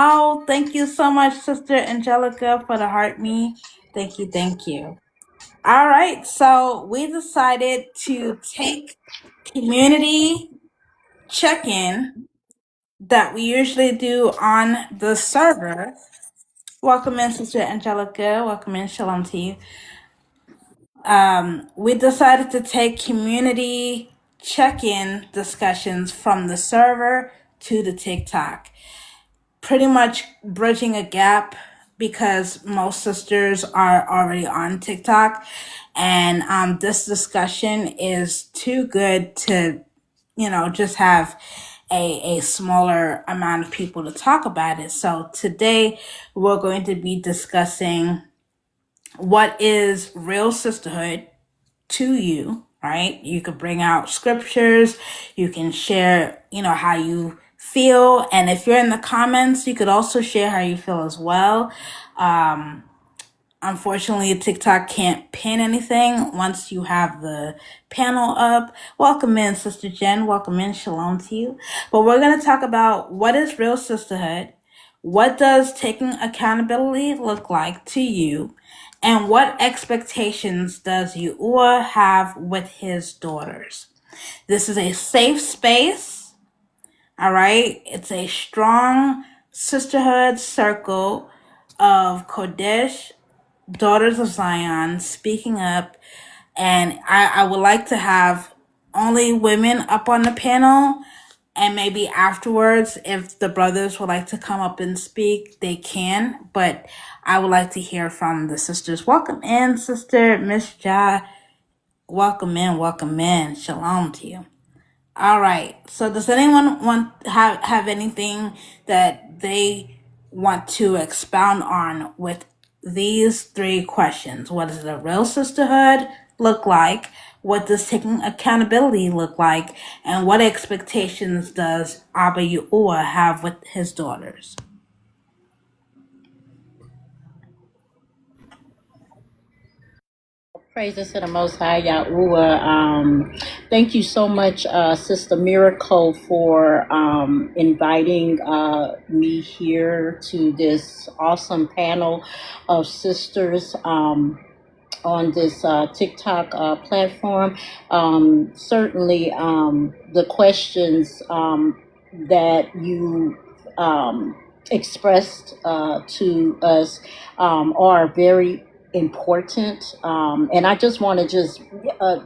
Oh, thank you so much, Sister Angelica, for the heart me. Thank you, thank you. All right, so we decided to take community check in that we usually do on the server. Welcome in, Sister Angelica. Welcome in. Shalom to you. We decided to take community check in discussions from the server to the TikTok, pretty much bridging a gap because most sisters are already on TikTok. And this discussion is too good to, just have a smaller amount of people to talk about it. So today we're going to be discussing what is real sisterhood to you, right? You could bring out scriptures, you can share, how you feel. And if you're in the comments, you could also share how you feel as well. Unfortunately, TikTok can't pin anything once you have the panel up. Welcome in, Sister Jen. Welcome in. Shalom to you. But we're going to talk about what is real sisterhood, what does taking accountability look like to you, and what expectations does Yahuwah have with his daughters. This is a safe space, all right? It's a strong sisterhood circle of Kodesh, Daughters of Zion, speaking up. And I would like to have only women up on the panel. And maybe afterwards, if the brothers would like to come up and speak, they can. But I would like to hear from the sisters. Welcome in, Sister Miss Ja. Welcome in, welcome in. Shalom to you. All right. So does anyone have anything that they want to expound on with these three questions? What does the real sisterhood look like? What does taking accountability look like? And what expectations does Abba Yahuwah have with his daughters? Praises to the Most High Yahuwah. Thank you so much, Sister Miracle, for inviting me here to this awesome panel of sisters on this TikTok platform. Certainly, the questions that you expressed to us are very important, and I just want to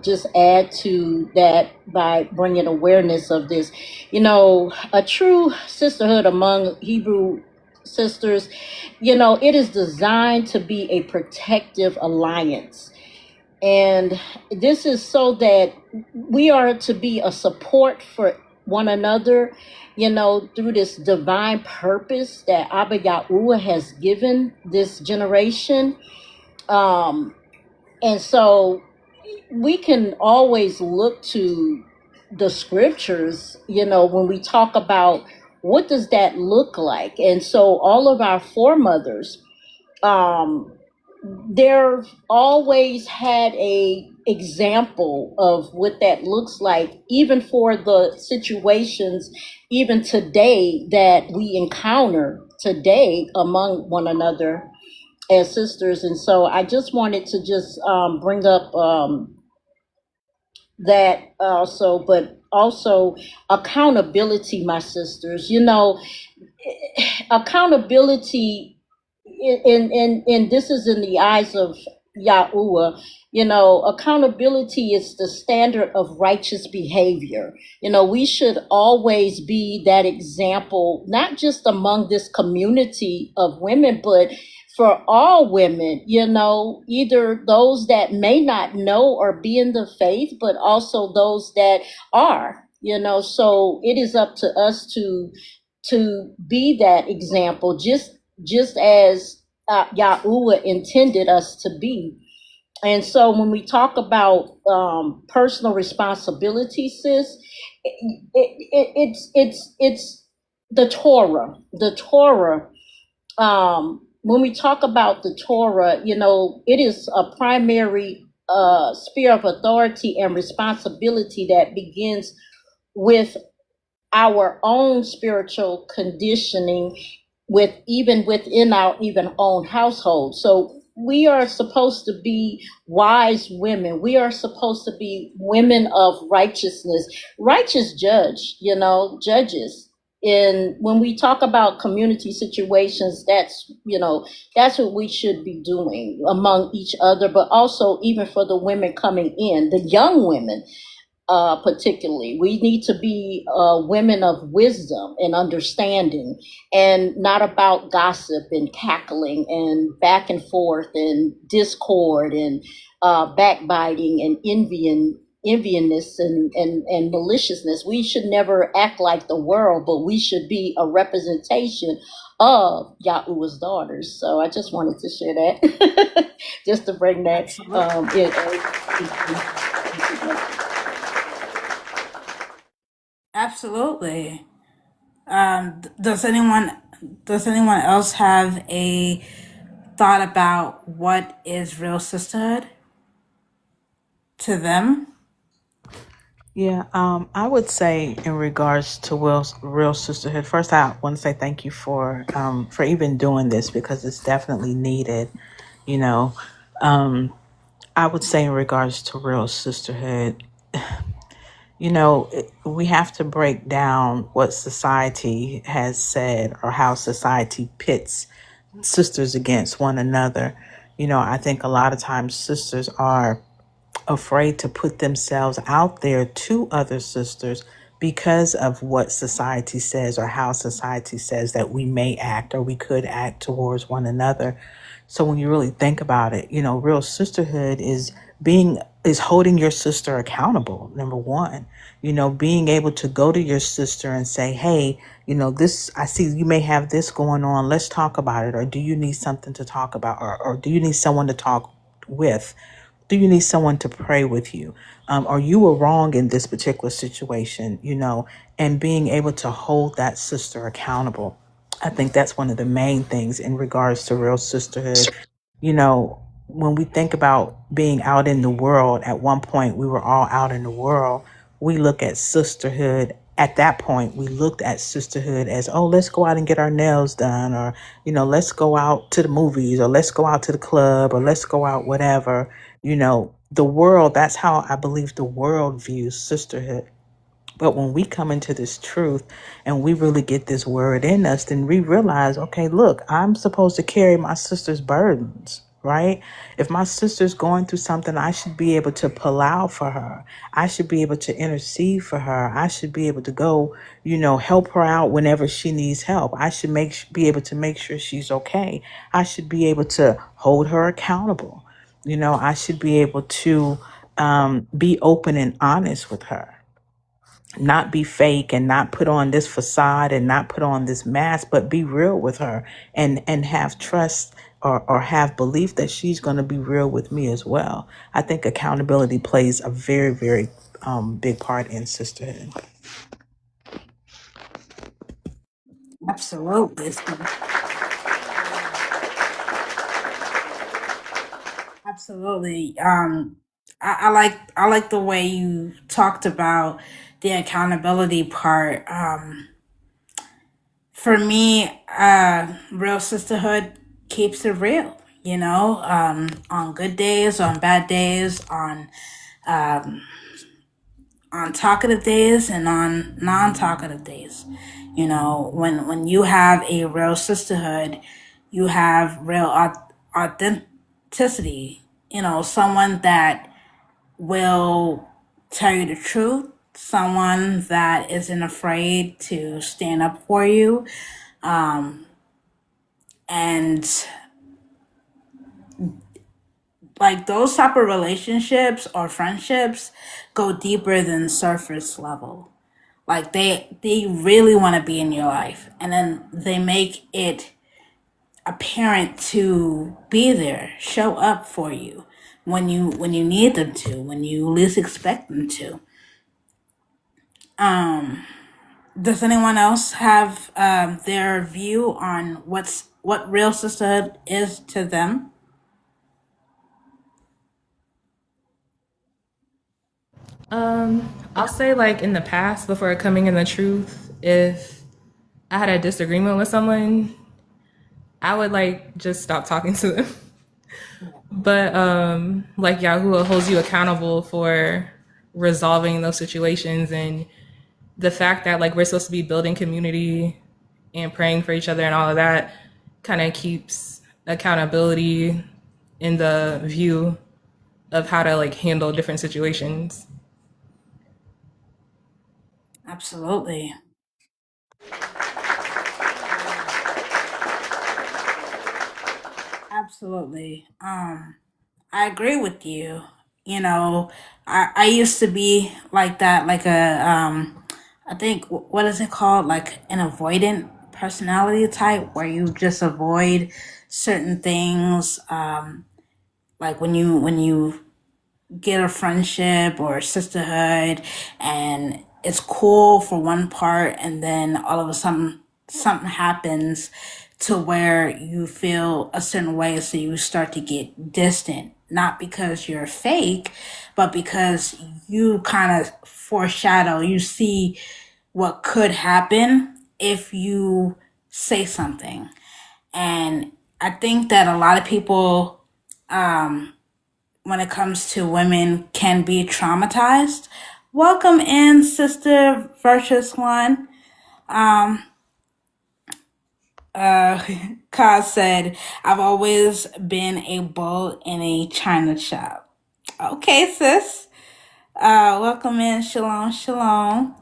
just add to that by bringing awareness of this. A true sisterhood among Hebrew sisters, it is designed to be a protective alliance. And this is so that we are to be a support for one another, through this divine purpose that Abba Yahuwah has given this generation. And so we can always look to the scriptures, when we talk about what does that look like. And so all of our foremothers, they've always had a example of what that looks like, even for the situations even today that we encounter today among one another as sisters. And so I just wanted to just bring up that also, but also accountability, my sisters. Accountability, and this is in the eyes of Yahuwah. Accountability is the standard of righteous behavior. We should always be that example, not just among this community of women, but for all women, either those that may not know or be in the faith, but also those that are, so it is up to us to be that example, just as Yahuwah intended us to be. And so when we talk about personal responsibility, sis, it's the Torah. The Torah. When we talk about the Torah, it is a primary sphere of authority and responsibility that begins with our own spiritual conditioning, with even within our even own household. So we are supposed to be wise women. We are supposed to be women of righteousness, righteous judges. And when we talk about community situations, that's what we should be doing among each other, but also even for the women coming in, the young women, particularly. We need to be women of wisdom and understanding, and not about gossip and cackling and back and forth and discord and backbiting and enviousness and maliciousness. We should never act like the world, but we should be a representation of Yahuwah's daughters. So I just wanted to share that, just to bring that Absolutely. Absolutely. Does anyone else have a thought about what is real sisterhood to them? Yeah, I would say in regards to real sisterhood. First, I want to say thank you for even doing this because it's definitely needed. You know, I would say in regards to real sisterhood, we have to break down what society has said or how society pits sisters against one another. I think a lot of times sisters are afraid to put themselves out there to other sisters because of what society says or how society says that we may act or we could act towards one another. So when you really think about it, real sisterhood is holding your sister accountable. Number one, being able to go to your sister and say, hey, this, I see you may have this going on. Let's talk about it. Or do you need something to talk about? Or do you need someone to talk with? Do you need someone to pray with you? Or you were wrong in this particular situation, and being able to hold that sister accountable. I think that's one of the main things in regards to real sisterhood. When we think about being out in the world, at one point we were all out in the world. We look at sisterhood. At that point, we looked at sisterhood as, oh, let's go out and get our nails done, or, let's go out to the movies, or let's go out to the club, or let's go out, whatever. The world, that's how I believe the world views sisterhood. But when we come into this truth and we really get this word in us, then we realize, okay, look, I'm supposed to carry my sister's burdens, right? If my sister's going through something, I should be able to pull out for her. I should be able to intercede for her. I should be able to go, help her out whenever she needs help. I should be able to make sure she's okay. I should be able to hold her accountable. I should be able to be open and honest with her, not be fake and not put on this facade and not put on this mask, but be real with her and have trust or have belief that she's going to be real with me as well. I think accountability plays a very, very big part in sisterhood. Absolutely. Absolutely. I like the way you talked about the accountability part. For me, real sisterhood keeps it real. On good days, on bad days, on talkative days, and on non-talkative days. When you have a real sisterhood, you have real authenticity. Someone that will tell you the truth, someone that isn't afraid to stand up for you. And like those type of relationships or friendships go deeper than surface level. Like they really want to be in your life, and then they make it apparent to be there, show up for you when you need them to, when you least expect them to. Does anyone else have their view on what real sisterhood is to them? I'll say like in the past before coming in the truth, if I had a disagreement with someone, I would like just stop talking to them. But like Yahuwah holds you accountable for resolving those situations, and the fact that like we're supposed to be building community and praying for each other and all of that kind of keeps accountability in the view of how to like handle different situations. Absolutely. Absolutely. I agree with you. You know, I used to be like that, like I think what is it called? Like an avoidant personality type where you just avoid certain things. Like when you get a friendship or a sisterhood and it's cool for one part and then all of a sudden something happens to where you feel a certain way, so you start to get distant, not because you're fake but because you kind of foreshadow, you see what could happen if you say something. And I think that a lot of people, when it comes to women, can be traumatized. Welcome in, Sister Virtuous One. Kaz said, I've always been a bull in a china shop. Okay, sis. Welcome in. Shalom, shalom.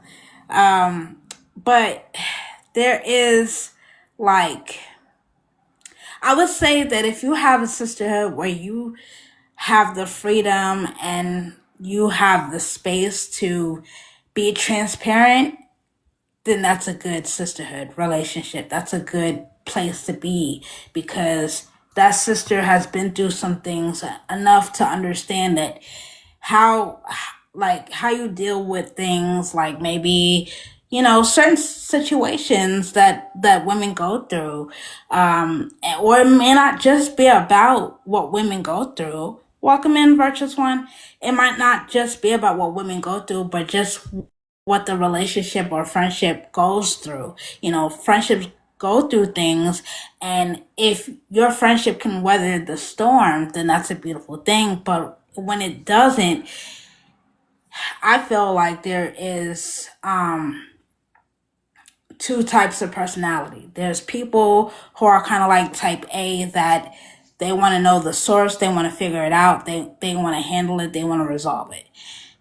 But there is, like, I would say that if you have a sisterhood where you have the freedom and you have the space to be transparent, then that's a good sisterhood relationship. That's a good place to be because that sister has been through some things enough to understand that how how you deal with things, like maybe certain situations that women go through, or it may not just be about what women go through. Welcome in, Virtuous One. It might not just be about what women go through, but just what the relationship or friendship goes through. Friendships go through things, and if your friendship can weather the storm, then that's a beautiful thing. But when it doesn't, I feel like there is two types of personality. There's people who are kind of like type A, that they want to know the source, they want to figure it out, they want to handle it, they want to resolve it.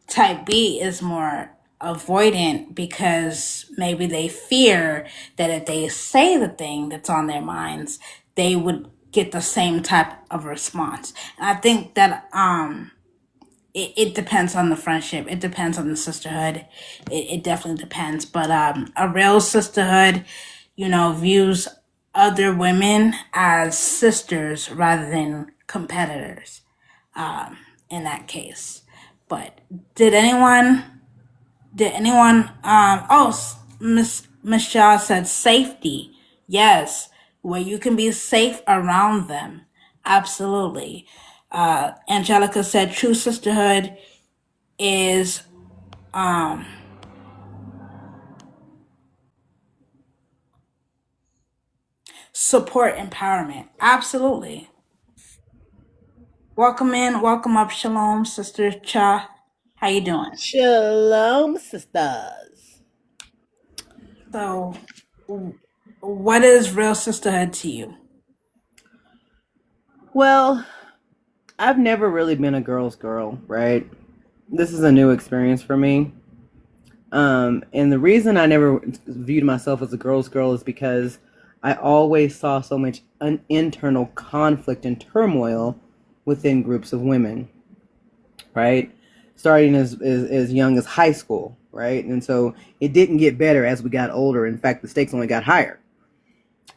Type B is more avoidant because maybe they fear that if they say the thing that's on their minds, they would get the same type of response. And I think that it depends on the friendship. It depends on the sisterhood. It definitely depends. But a real sisterhood, views other women as sisters rather than competitors, in that case. But did anyone, Miss Michelle said safety. Yes, where you can be safe around them. Absolutely. Angelica said true sisterhood is support empowerment. Absolutely. Welcome in, welcome up, Shalom, Sister Cha. How you doing? Shalom, sisters. So, what is real sisterhood to you? Well, I've never really been a girl's girl, right? This is a new experience for me. And the reason I never viewed myself as a girl's girl is because I always saw so much internal conflict and turmoil within groups of women, right? Starting as young as high school, right? And so it didn't get better as we got older. In fact, the stakes only got higher.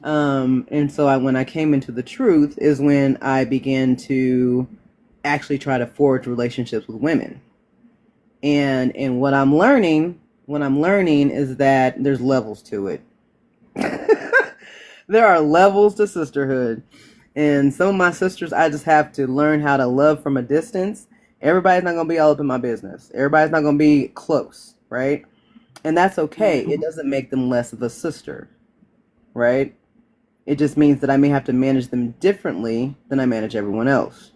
And so when I came into the truth is when I began to actually try to forge relationships with women. And what I'm learning is that there's levels to it. There are levels to sisterhood. And some of my sisters, I just have to learn how to love from a distance. Everybody's not going to be all up in my business. Everybody's not going to be close, right? And that's okay. It doesn't make them less of a sister, right? It just means that I may have to manage them differently than I manage everyone else.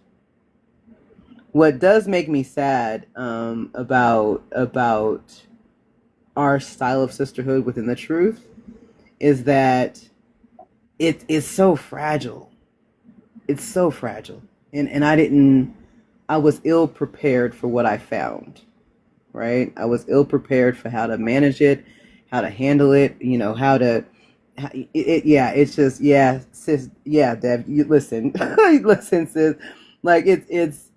What does make me sad about our style of sisterhood within the truth is that it is so fragile. It's so fragile, and I was ill prepared for what I found. Right, I was ill prepared for how to manage it, how to handle it. You know yeah, it's just, yeah, sis, yeah, Dev, you listen, listen, sis, like it's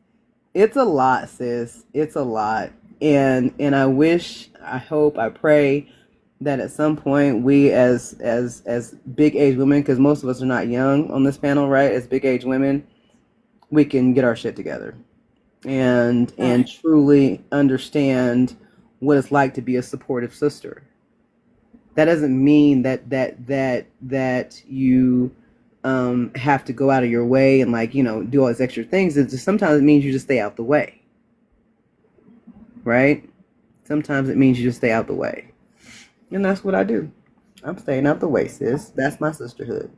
a lot, sis. It's a lot. And I wish, I hope, I pray that at some point we as big age women, because most of us are not young on this panel, right? As big age women, we can get our shit together and truly understand what it's like to be a supportive sister. That doesn't mean that you have to go out of your way and, like, do all these extra things. It's just, sometimes it means you just stay out the way, right? Sometimes it means you just stay out the way, and that's what I do. I'm staying out the way, sis. That's my sisterhood.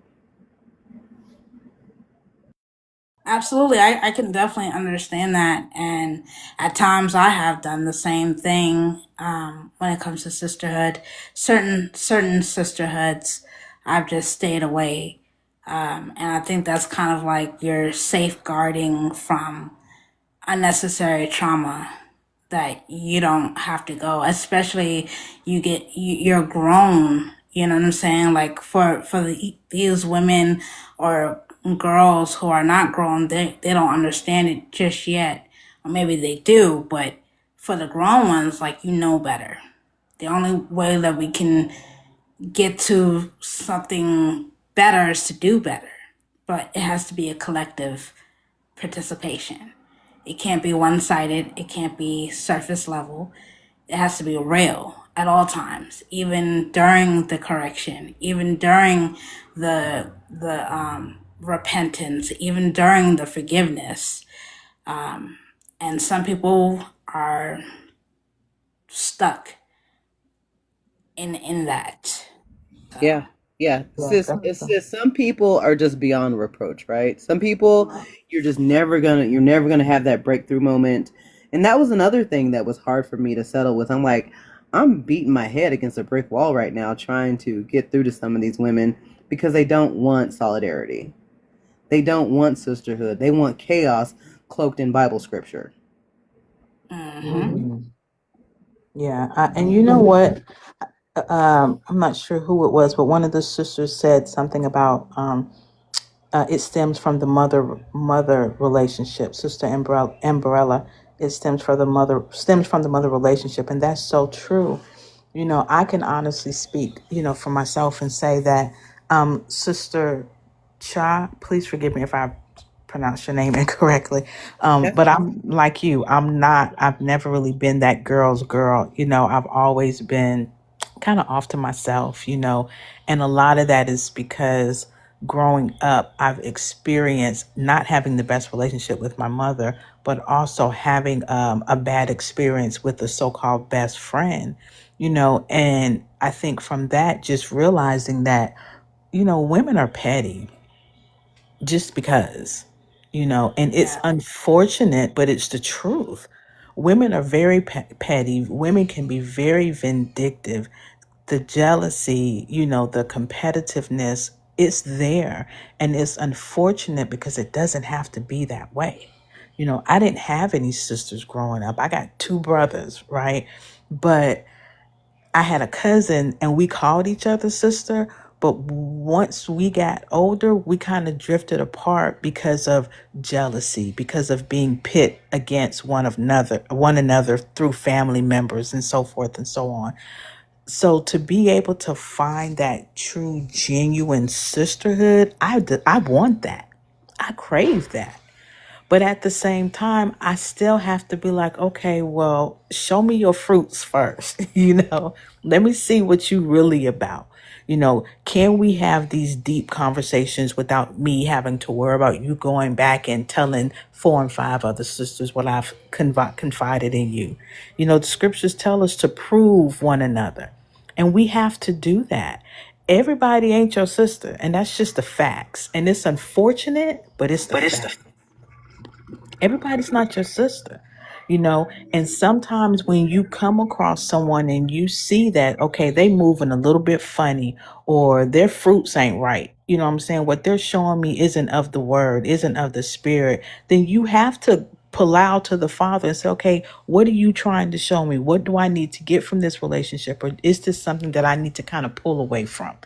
Absolutely. I can definitely understand that. And at times I have done the same thing when it comes to sisterhood. Certain sisterhoods, I've just stayed away. And I think that's kind of like you're safeguarding from unnecessary trauma that you don't have to go, especially you're grown, you know what I'm saying? Like these women or girls who are not grown, they don't understand it just yet. Or maybe they do, but for the grown ones, like, you know better. The only way that we can get to something better is to do better. But it has to be a collective participation. It can't be one sided, it can't be surface level. It has to be real at all times, even during the correction, even during the repentance, even during the forgiveness. And some people are stuck in that. Yeah, yeah. Yeah, It's definitely. just, some people are just beyond reproach, right? Some people, you're never gonna have that breakthrough moment. And that was another thing that was hard for me to settle with. I'm like, I'm beating my head against a brick wall right now trying to get through to some of these women because they don't want solidarity. They don't want sisterhood. They want chaos cloaked in Bible scripture. Mm-hmm. Mhm. Yeah, and you know what? I'm not sure who it was, but one of the sisters said something about it stems from the mother relationship. Sister Umbrella, it stems from the mother relationship, and that's so true. I can honestly speak, for myself and say that Sister Cha, please forgive me if I pronounce your name incorrectly. That's But fine. I'm like you. I've never really been that girl's girl. I've always been kind of off to myself, and a lot of that is because growing up, I've experienced not having the best relationship with my mother, but also having a bad experience with a so called best friend, and I think from that, just realizing that, women are petty just because, and it's Yeah. unfortunate, but it's the truth. Women are very petty. Women can be very vindictive. The jealousy, the competitiveness, it's there. And it's unfortunate because it doesn't have to be that way. I didn't have any sisters growing up. I got two brothers, right? But I had a cousin and we called each other sister. But once we got older, we kind of drifted apart because of jealousy, because of being pit against one another through family members and so forth and so on. So to be able to find that true, genuine sisterhood, I want that. I crave that. But at the same time, I still have to be like, okay, well, show me your fruits first. Let me see what you really about. Can we have these deep conversations without me having to worry about you going back and telling four and five other sisters what I've confided in you? The scriptures tell us to prove one another, and we have to do that. Everybody ain't your sister, and that's just the facts. And it's unfortunate, but it's the fact. Everybody's not your sister, you know. And sometimes when you come across someone and you see that, okay, they moving a little bit funny, or their fruits ain't right, you know what I'm saying, what they're showing me isn't of the word, isn't of the spirit, then you have to pull out to the Father and say, okay, what are you trying to show me? What do I need to get from this relationship? Or is this something that I need to kind of pull away from?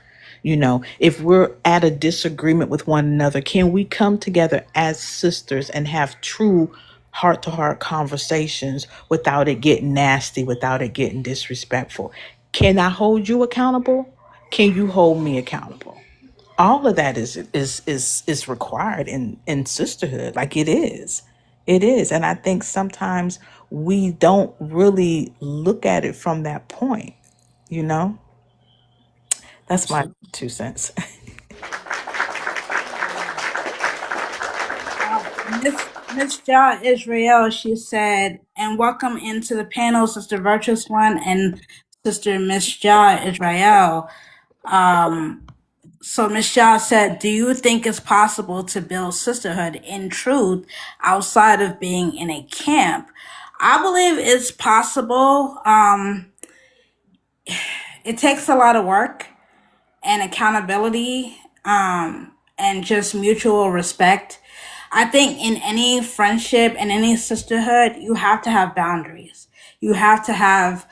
You know, if we're at a disagreement with one another, can we come together as sisters and have true heart to heart conversations without it getting nasty, without it getting disrespectful? Can I hold you accountable? Can you hold me accountable? All of that is required in sisterhood. Like it is. It is. And I think sometimes we don't really look at it from that point, you know? That's my 2 cents. Miss Jah Israel, she said, and welcome into the panel, Sister Virtuous One and Sister Miss Jah Israel. So Miss Jah said, do you think it's possible to build sisterhood in truth outside of being in a camp? I believe it's possible. It takes a lot of work and accountability, and just mutual respect. I think in any friendship and any sisterhood, you have to have boundaries. You have to have,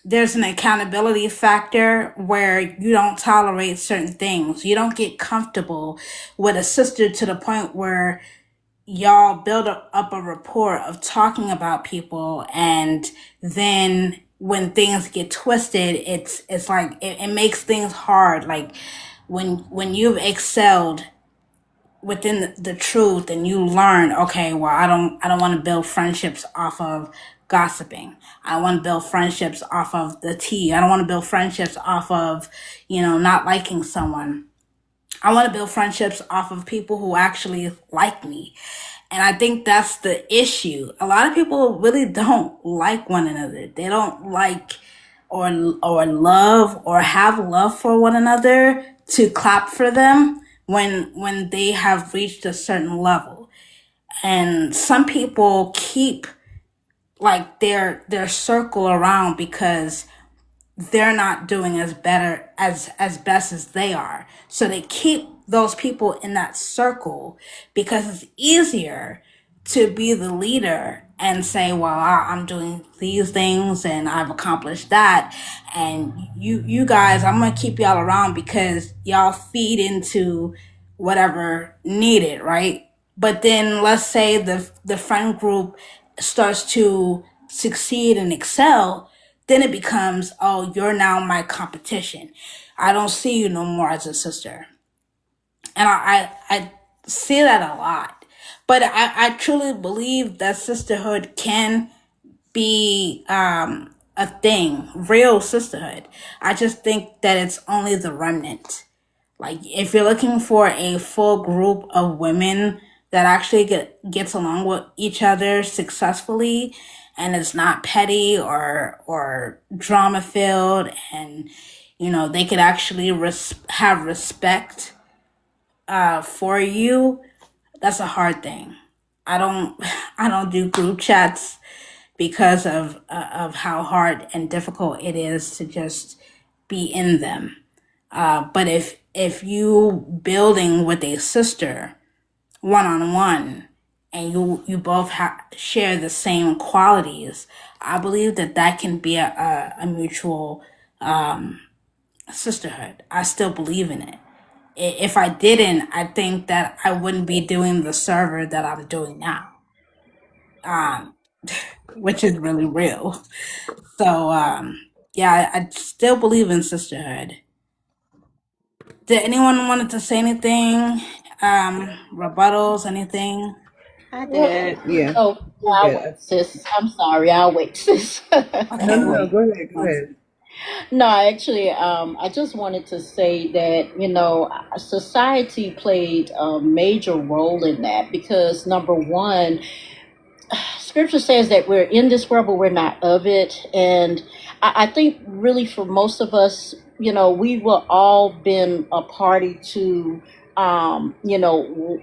there's an accountability factor where you don't tolerate certain things. You don't get comfortable with a sister to the point where y'all build up a rapport of talking about people, and then when things get twisted, it's like it makes things hard. Like when you've excelled within the truth and you learn, okay, well, I don't want to build friendships off of gossiping. I want to build friendships off of the tea. I don't want to build friendships off of, not liking someone. I want to build friendships off of people who actually like me. And I think that's the issue. A lot of people really don't like one another. They don't like or love or have love for one another to clap for them when they have reached a certain level. And some people keep like their circle around because they're not doing as best as they are. So they keep those people in that circle because it's easier to be the leader and say, well, I'm doing these things and I've accomplished that. And you guys, I'm going to keep y'all around because y'all feed into whatever needed, right? But then let's say the friend group starts to succeed and excel, then it becomes, oh, you're now my competition. I don't see you no more as a sister. And I see that a lot. But I truly believe that sisterhood can be a thing, real sisterhood. I just think that it's only the remnant. Like if you're looking for a full group of women that actually gets along with each other successfully and it's not petty or drama filled, and they could actually have respect for you, that's a hard thing. I don't do group chats because of how hard and difficult it is to just be in them. But if you building with a sister one on one, and you both share the same qualities, I believe that can be a mutual sisterhood. I still believe in it. If I didn't, I think that I wouldn't be doing the server that I'm doing now, which is really real. So yeah, I still believe in sisterhood. Did anyone wanted to say anything? Rebuttals, anything? I Well, did. Yeah. oh, I'll Yeah. wait, sis. I'm sorry, I'll wait, sis. Okay, No, wait. go ahead. Go ahead. No, actually, I just wanted to say that, society played a major role in that because number one, scripture says that we're in this world, but we're not of it. And I think really for most of us, we were all been a party to,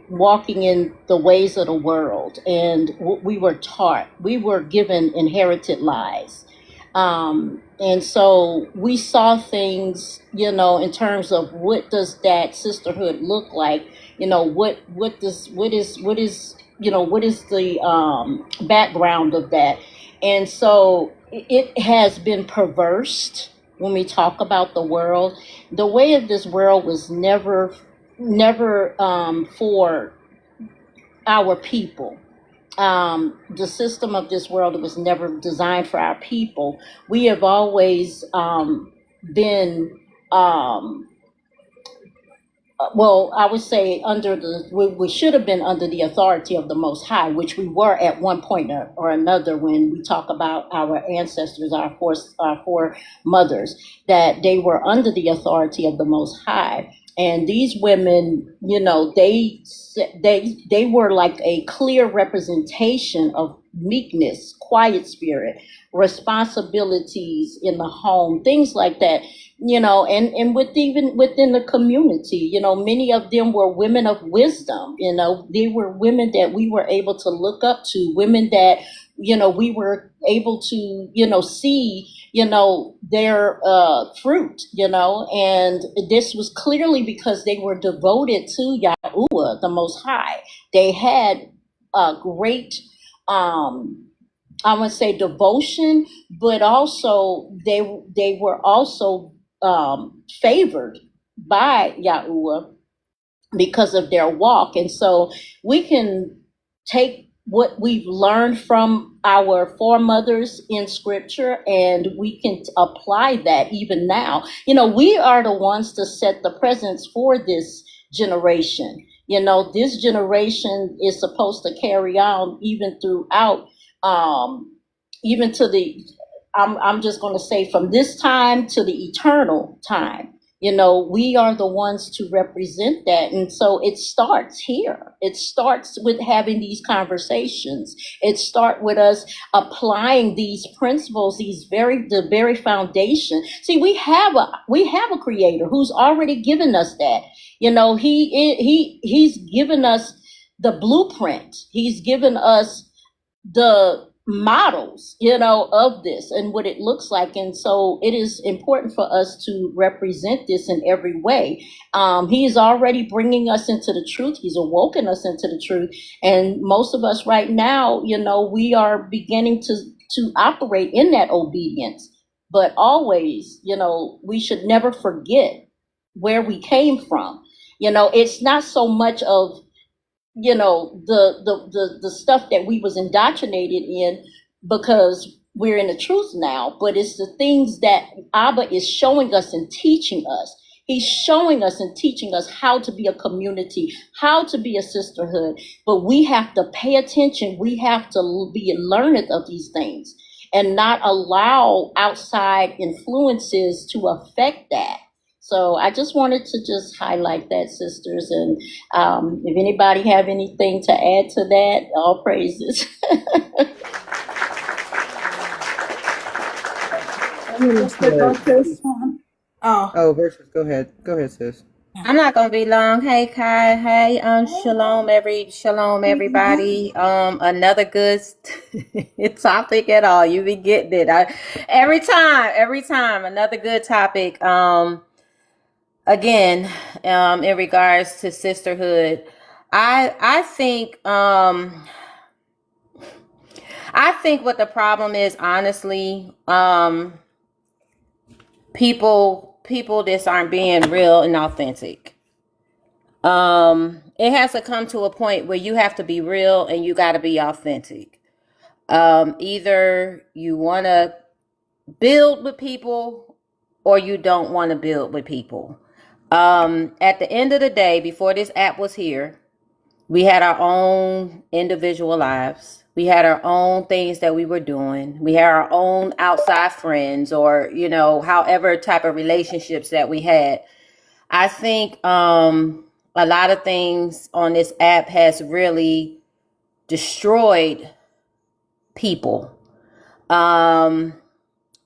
walking in the ways of the world, and we were taught, we were given inherited lies. And so we saw things, in terms of what does that sisterhood look like? What is the background of that? And so it has been perversed when we talk about the world. The way of this world was never for our people. The system of this world was never designed for our people. We have always been, well, I would say we should have been under the authority of the Most High, which we were at one point or another. When we talk about our ancestors, our foremothers, that they were under the authority of the Most High. And these women, they were like a clear representation of meekness, quiet spirit, responsibilities in the home, things like that. And even within the community, many of them were women of wisdom. They were women that we were able to look up to, women that, we were able to, see, their fruit, and this was clearly because they were devoted to Yahuwah, the Most High. They had a great, I would say, devotion, but also they were also favored by Yahuwah because of their walk. And so we can take what we've learned from our foremothers in scripture, and we can apply that even now. We are the ones to set the presence for this generation. This generation is supposed to carry on even throughout, even to the, I'm just going to say, from this time to the eternal time. We are the ones to represent that. And so it starts here. It starts with having these conversations. It starts with us applying these principles, the very foundation. See, we have a creator who's already given us that. He's given us the blueprint. He's given us the models, of this and what it looks like. And so it is important for us to represent this in every way. He is already bringing us into the truth. He's awoken us into the truth. And most of us right now, we are beginning to operate in that obedience. But always, we should never forget where we came from. It's not so much of the stuff that we was indoctrinated in, because we're in the truth now, but it's the things that Abba is showing us and teaching us. He's showing us and teaching us how to be a community, how to be a sisterhood, but we have to pay attention. We have to be learned of these things and not allow outside influences to affect that. So I just wanted to just highlight that, sisters. And if anybody have anything to add to that, all praises. Oh, Versus, go ahead. Go ahead, sis. I'm not gonna be long. Hey Kai, hey, shalom everybody. Another good topic at all. You be getting it. Every time, another good topic. Again, in regards to sisterhood, I think what the problem is, honestly, people just aren't being real and authentic. It has to come to a point where you have to be real and you got to be authentic. Either you want to build with people or you don't want to build with people. At the end of the day, before this app was here, we had our own individual lives. We had our own things that we were doing. We had our own outside friends, or, however type of relationships that we had. I think a lot of things on this app has really destroyed people.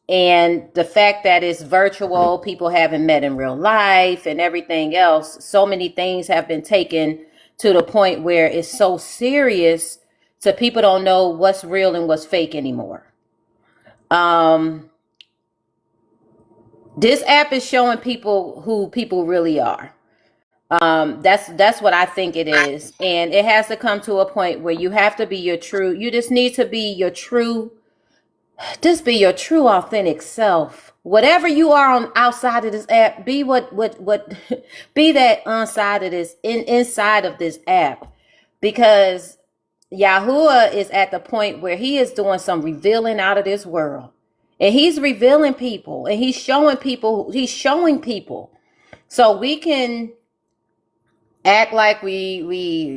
And the fact that it's virtual, people haven't met in real life and everything else, so many things have been taken to the point where it's so serious so people don't know what's real and what's fake anymore. This app is showing people who people really are. That's what I think it is. And it has to come to a point where you have to be your true, you just need to be your true, just be your true authentic self. Whatever you are on outside of this app, be what be that inside of this inside of this app. Because Yahuwah is at the point where he is doing some revealing out of this world. And he's revealing people and he's showing people. So we can act like we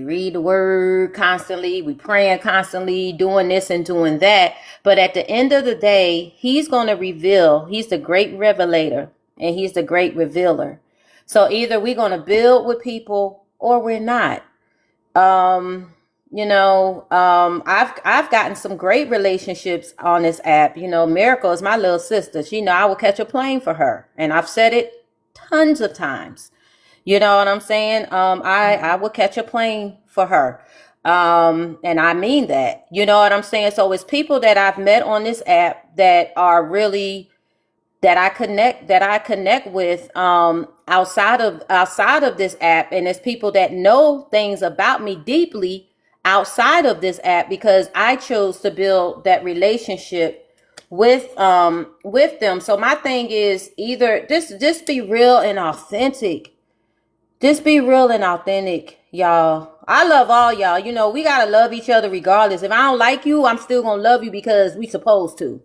read the word constantly, we praying constantly, doing this and doing that. But at the end of the day, he's going to reveal. He's the great revelator and he's the great revealer. So either we're going to build with people or we're not. I've gotten some great relationships on this app. Miracle is my little sister. She know I will catch a plane for her. And I've said it tons of times. You know what I'm saying? I will catch a plane for her. And I mean that. You know what I'm saying? So it's people that I've met on this app that are really that I connect with outside of this app, and it's people that know things about me deeply outside of this app because I chose to build that relationship with them. So my thing is either just be real and authentic. Just be real and authentic, y'all. I love all y'all. We gotta love each other regardless. If I don't like you, I'm still gonna love you because we supposed to.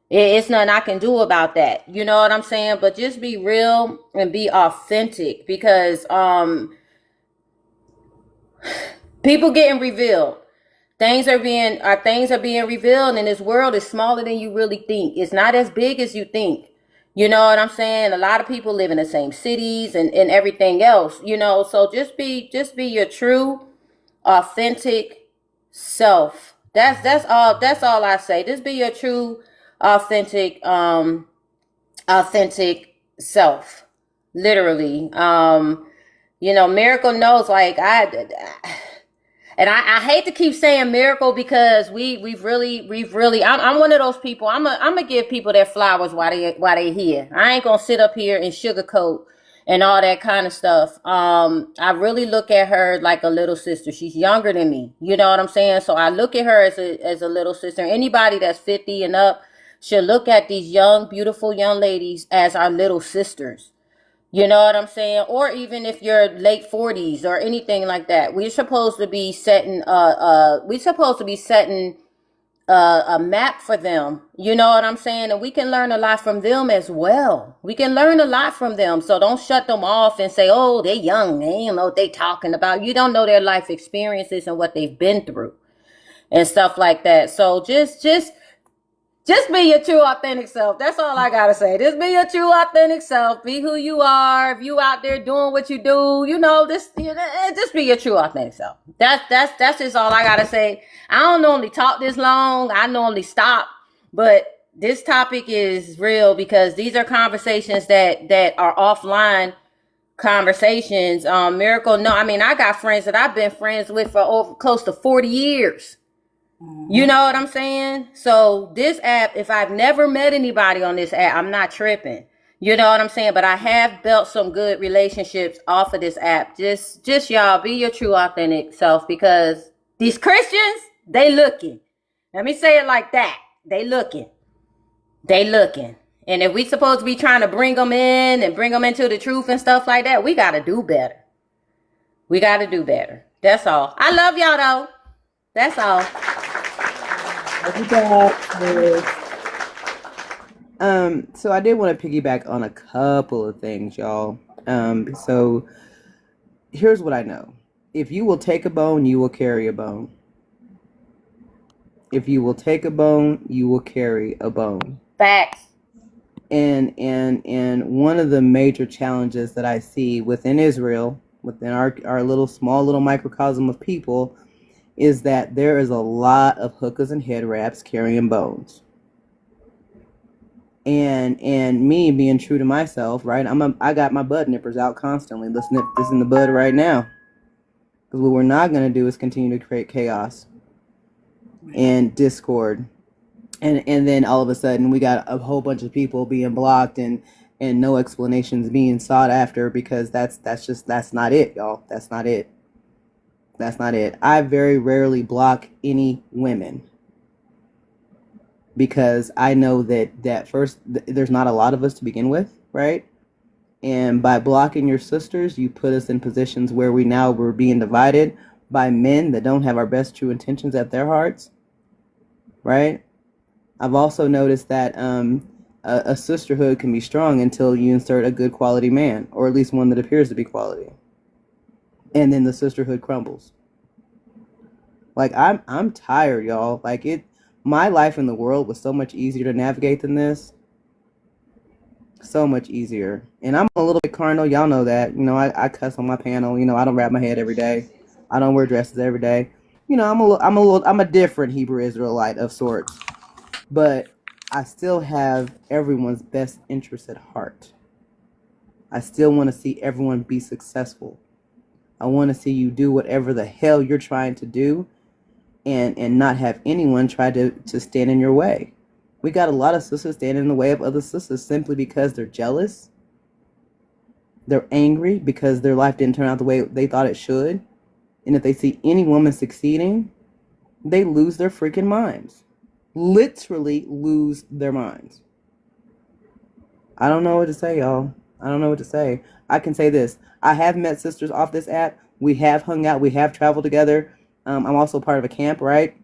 It's nothing I can do about that. You know what I'm saying? But just be real and be authentic because people getting revealed. Things are being revealed, and this world is smaller than you really think. It's not as big as you think. You know what I'm saying? A lot of people live in the same cities and everything else, so just be your true, authentic self. That's all I say. Just be your true, authentic self. Literally. Miracle knows, like I hate to keep saying Miracle because we've really I'm one of those people. I'm gonna give people their flowers while they here. I ain't gonna sit up here and sugarcoat and all that kind of stuff. I really look at her like a little sister. She's younger than me. You know what I'm saying? So I look at her as a little sister. Anybody that's 50 and up should look at these young, beautiful young ladies as our little sisters. You know what I'm saying? Or even if you're late 40s or anything like that, we're supposed to be setting a map for them. You know what I'm saying? And we can learn a lot from them as well. We can learn a lot from them. So don't shut them off and say, oh, they're young. They don't know what they're talking about. You don't know their life experiences and what they've been through and stuff like that. So just be your true authentic self. That's all I gotta say. Just be your true authentic self. Be who you are. If you out there doing what you do, just be your true authentic self. That's just all I gotta say. I don't normally talk this long. I normally stop, but this topic is real because these are conversations that are offline conversations. Miracle, no, I got friends that I've been friends with for over close to 40 years. You know what I'm saying? So this app, if I've never met anybody on this app, I'm not tripping. You know what I'm saying? But I have built some good relationships off of this app. Just y'all be your true authentic self because these Christians, they looking. Let me say it like that. They looking. And if we supposed to be trying to bring them in and bring them into the truth and stuff like that, we got to do better. That's all. I love y'all though. That's all. So I did want to piggyback on a couple of things, y'all. So here's what I know. If you will take a bone, you will carry a bone. If you will take a bone, you will carry a bone. Facts. And one of the major challenges that I see within Israel, within our small little microcosm of people, is that there is a lot of hookahs and head wraps carrying bones. and me being true to myself, right? I got my bud nippers out constantly. Let's nip this in the bud right now, because what we're not going to do is continue to create chaos and discord, and then all of a sudden we got a whole bunch of people being blocked and no explanations being sought after, because that's not it, y'all. That's not it. That's not it. I very rarely block any women, because I know that first, there's not a lot of us to begin with, right? And by blocking your sisters, you put us in positions where we're being divided by men that don't have our best true intentions at their hearts, right? I've also noticed that a sisterhood can be strong until you insert a good quality man, or at least one that appears to be quality, and then the sisterhood crumbles. Like, I'm tired, y'all. Like, my life in the world was so much easier to navigate than this. So much easier. And I'm a little bit carnal, y'all know that. You know, I cuss on my panel. You know, I don't wrap my head every day. I don't wear dresses every day. You know, I'm a different Hebrew Israelite of sorts. But I still have everyone's best interest at heart. I still want to see everyone be successful. I want to see you do whatever the hell you're trying to do, and not have anyone try to stand in your way. We got a lot of sisters standing in the way of other sisters simply because they're jealous. They're angry because their life didn't turn out the way they thought it should. And if they see any woman succeeding, they lose their freaking minds. Literally lose their minds. I don't know what to say, y'all. I don't know what to say. I can say this. I have met sisters off this app. We have hung out. We have traveled together. I'm also part of a camp, right?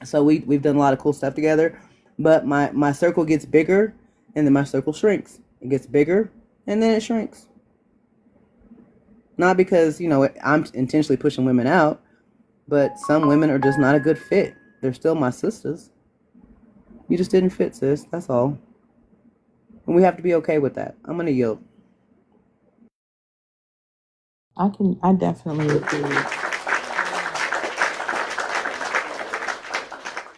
So we've done a lot of cool stuff together. But my circle gets bigger, and then my circle shrinks. It gets bigger, and then it shrinks. Not because, you know, I'm intentionally pushing women out, but some women are just not a good fit. They're still my sisters. You just didn't fit, sis. That's all. And we have to be okay with that. I'm going to yield. I definitely agree.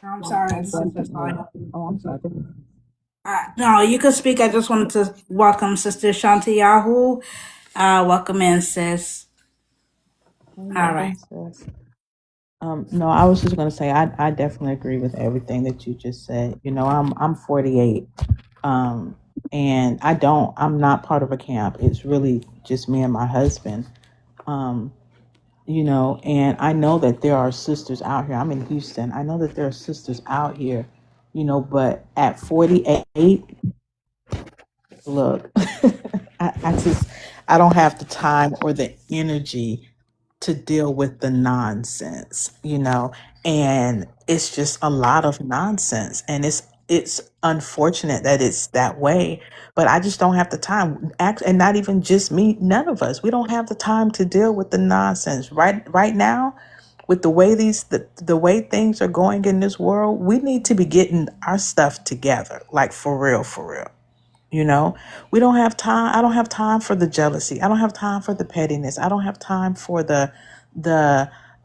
I'm sorry, Sister Sonia. Oh, I'm sorry. No, you can speak. I just wanted to welcome Sister Shantiyahu. Welcome in, sis. All right. No, I was just going to say I definitely agree with everything that you just said. You know, I'm 48, and I'm not part of a camp. It's really just me and my husband. You know, and I know that there are sisters out here. I'm in Houston. I know that there are sisters out here, you know, but at 48, look, I don't have the time or the energy to deal with the nonsense, you know, and it's just a lot of nonsense, and it's unfortunate that it's that way, but I just don't have the time. And not even just me, none of us. We don't have the time to deal with the nonsense right now. With the way the way things are going in this world, we need to be getting our stuff together, like for real, for real. You know, we don't have time. I don't have time for the jealousy. I don't have time for the pettiness. I don't have time for the,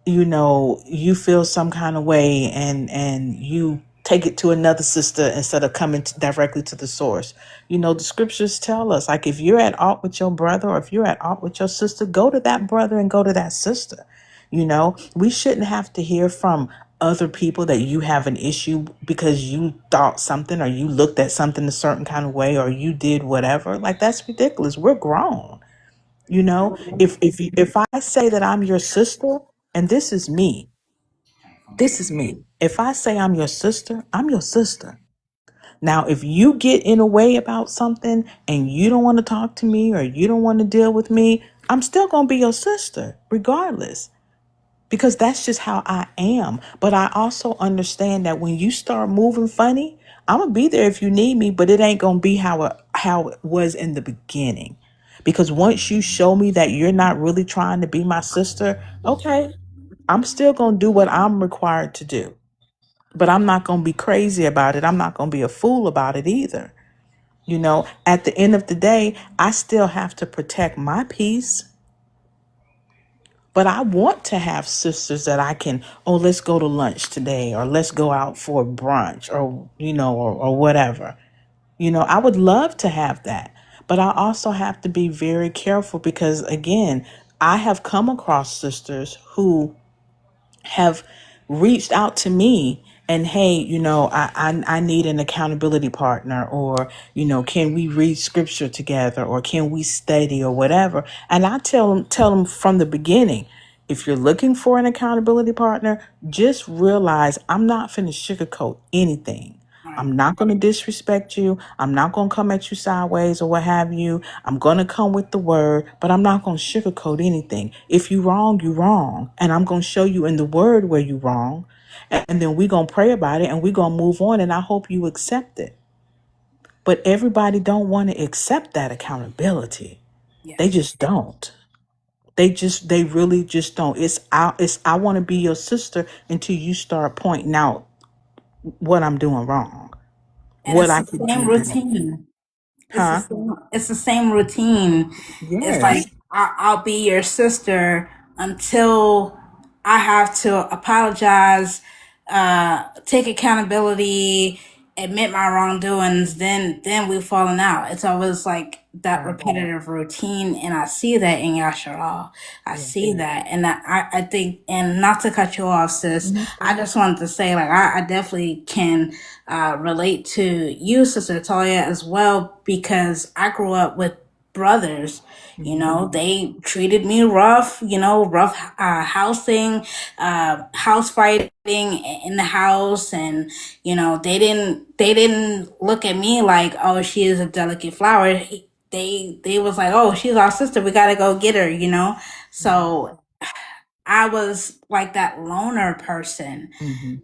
you know, you feel some kind of way and you take it to another sister instead of coming directly to the source. You know, the scriptures tell us, like, if you're at aught with your brother or if you're at aught with your sister, go to that brother and go to that sister. You know, we shouldn't have to hear from other people that you have an issue because you thought something or you looked at something a certain kind of way or you did whatever. Like, that's ridiculous. We're grown. You know, if I say that I'm your sister, and this is me. If I say I'm your sister, I'm your sister. Now, if you get in a way about something and you don't want to talk to me or you don't want to deal with me, I'm still going to be your sister regardless, because that's just how I am. But I also understand that when you start moving funny, I'm going to be there if you need me, but it ain't going to be how it was in the beginning. Because once you show me that you're not really trying to be my sister, okay, I'm still going to do what I'm required to do. But I'm not going to be crazy about it. I'm not going to be a fool about it either. You know, at the end of the day, I still have to protect my peace. But I want to have sisters that I can, oh, let's go to lunch today, or let's go out for brunch, or, you know, or whatever. You know, I would love to have that, but I also have to be very careful because, again, I have come across sisters who have reached out to me and, hey, you know, I need an accountability partner, or, you know, can we read scripture together, or can we study, or whatever. And I tell them from the beginning, if you're looking for an accountability partner, just realize I'm not finna sugarcoat anything. Right. I'm not going to disrespect you. I'm not going to come at you sideways or what have you. I'm going to come with the word, but I'm not going to sugarcoat anything. If you wrong, you wrong. And I'm going to show you in the word where you wrong. And then we're going to pray about it and we're going to move on. And I hope you accept it. But everybody don't want to accept that accountability. They Yes. just don't. They really just don't. I want to be your sister until you start pointing out what I'm doing wrong, And what it's I the could same do better. routine. Huh? It's the same routine. It's like Yes. I'll be your sister until I have to apologize, take accountability, admit my wrongdoings. Then we've fallen out. It's always like that Right. repetitive routine, and I see that in Yasharal. I Yeah. see that, and I think, and not to cut you off, sis. I just wanted to say, like, I definitely can relate to you, Sister Talia, as well, because I grew up with brothers. You know, they treated me rough, you know, rough housing, house fighting in the house. And, you know, they didn't look at me like, oh, she is a delicate flower. They was like, oh, she's our sister. We got to go get her, you know? So I was like that loner person.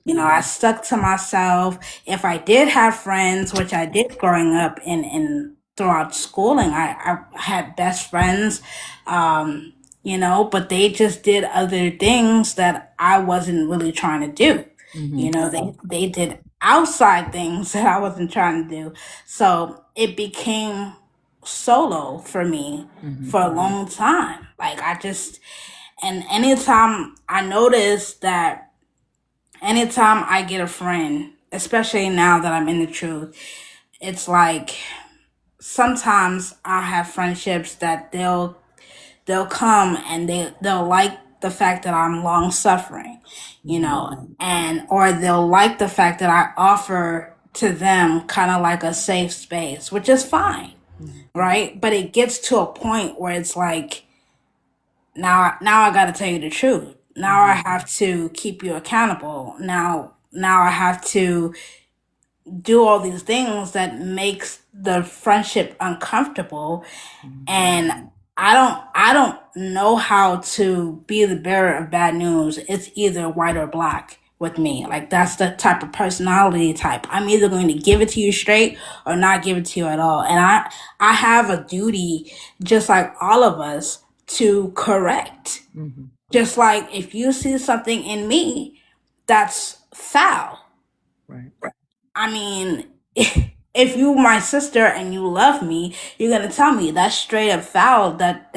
You know, I stuck to myself. If I did have friends, which I did growing up in throughout schooling, I had best friends, you know, but they just did other things that I wasn't really trying to do. You know, they did outside things that I wasn't trying to do. So it became solo for me for a long time. Like and anytime I notice that anytime I get a friend, especially now that I'm in the truth, it's like sometimes I have friendships that they'll come and they'll like the fact that I'm long suffering, you know, and or they'll like the fact that I offer to them kind of like a safe space, which is fine, right? But it gets to a point where it's like now I got to tell you the truth. Now I have to keep you accountable. Now I have to do all these things that makes the friendship uncomfortable, and I don't know how to be the bearer of bad news. It's either white or black with me. Like that's the type of personality type. I'm either going to give it to you straight or not give it to you at all. And I have a duty, just like all of us, to correct. Just like if you see something in me that's foul, Right. I mean, if you my sister and you love me, you're gonna tell me that's straight up foul that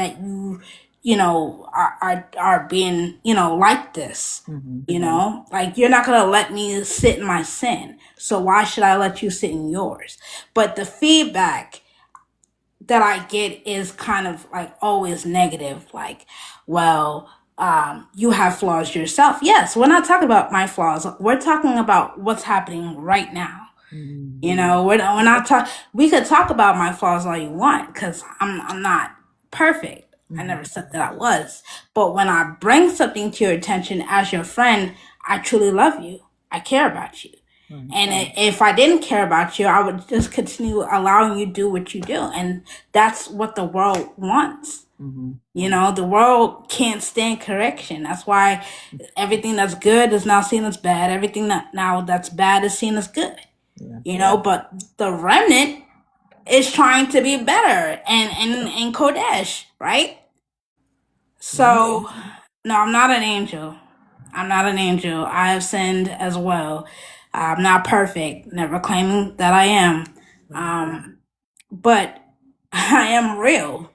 you know are being, you know, like this. You know, like you're not gonna let me sit in my sin. So why should I let you sit in yours? But the feedback that I get is kind of like always negative. Like, well, you have flaws yourself. Yes, we're not talking about my flaws. We're talking about what's happening right now. You know, we're not talk. We could talk about my flaws all you want, because I'm not perfect. I never said that I was. But when I bring something to your attention as your friend, I truly love you. I care about you. And if I didn't care about you, I would just continue allowing you to do what you do. And that's what the world wants. You know, the world can't stand correction. That's why everything that's good is now seen as bad. Everything that now that's bad is seen as good. You know, but the remnant is trying to be better and in Kodesh, right? So no, I'm not an angel. I'm not an angel. I have sinned as well. I'm not perfect, never claiming that I am. But I am real.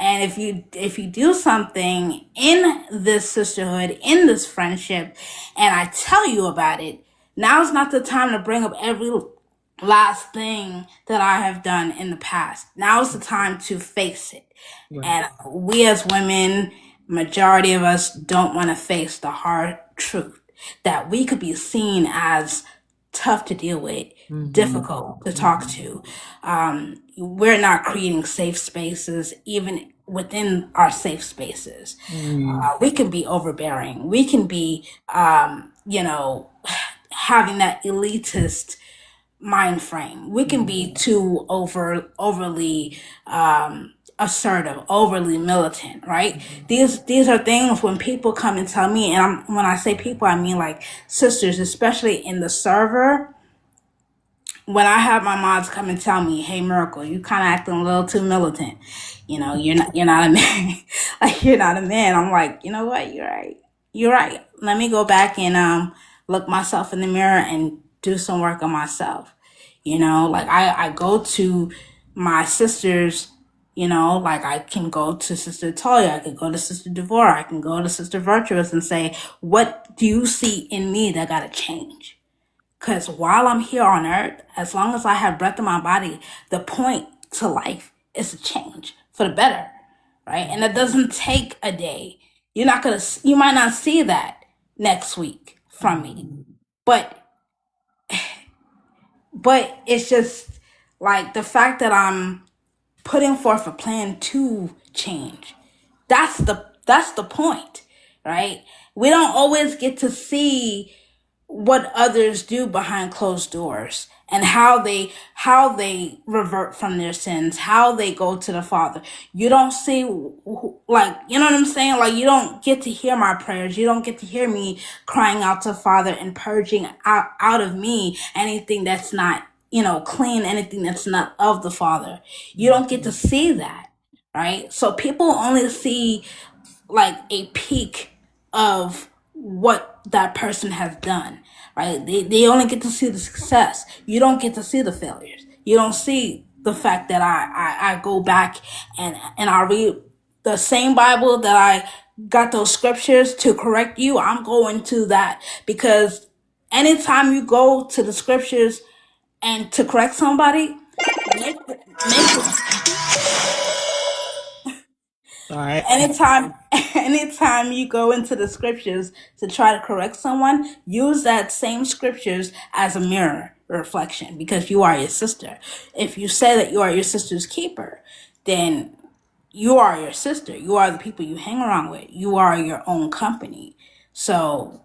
And if you do something in this sisterhood, in this friendship, and I tell you about it, now's not the time to bring up last thing that I have done in the past. Now is the time to face it. Right. And we as women, majority of us don't want to face the hard truth that we could be seen as tough to deal with, difficult to talk to. We're not creating safe spaces, even within our safe spaces. We can be overbearing. We can be, having that elitist mind frame. We can be too overly assertive, overly militant, right? These are things when people come and tell me, and when I say people, I mean like sisters, especially in the server. When I have my mods come and tell me, "Hey, Miracle, you kind of acting a little too militant. You're not a man. Like you're not a man." I'm like, you know what? You're right. You're right. Let me go back and look myself in the mirror and do some work on myself. Like I go to my sisters. Like I can go to Sister Talia, I can go to Sister Devora, I can go to Sister Virtuous and say, "What do you see in me that got to change?" Because while I'm here on earth, as long as I have breath in my body, the point to life is to change for the better, right? And it doesn't take a day. You might not see that next week from me, but it's just like the fact that I'm putting forth a plan to change. That's the point, right? We don't always get to see what others do behind closed doors and how they revert from their sins, how they go to the Father. You don't see, like, you know what I'm saying? Like, you don't get to hear my prayers. You don't get to hear me crying out to Father and purging out of me anything that's not, clean, anything that's not of the Father. You don't get to see that, right? So people only see like a peak of what that person has done, right? They only get to see the success. You don't get to see the failures. You don't see the fact that I go back and I read the same Bible that I got those scriptures to correct you. I'm going to that because anytime you go to the scriptures and to correct somebody, make All right. anytime you go into the scriptures to try to correct someone, use that same scriptures as a mirror reflection because you are your sister. If you say that you are your sister's keeper, then you are your sister. You are the people you hang around with. You are your own company. So,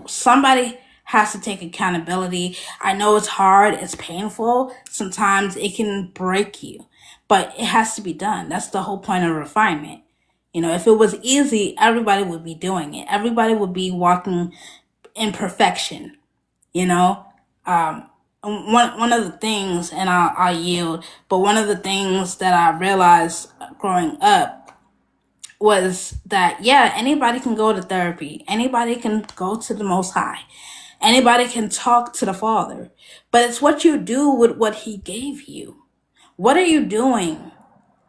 somebody has to take accountability. I know it's hard, it's painful. Sometimes it can break you, but it has to be done. That's the whole point of refinement. If it was easy, everybody would be doing it. Everybody would be walking in perfection, you know? One of the things, and I'll yield, but one of the things that I realized growing up was that, yeah, anybody can go to therapy. Anybody can go to the Most High. Anybody can talk to the Father. But it's what you do with what He gave you. What are you doing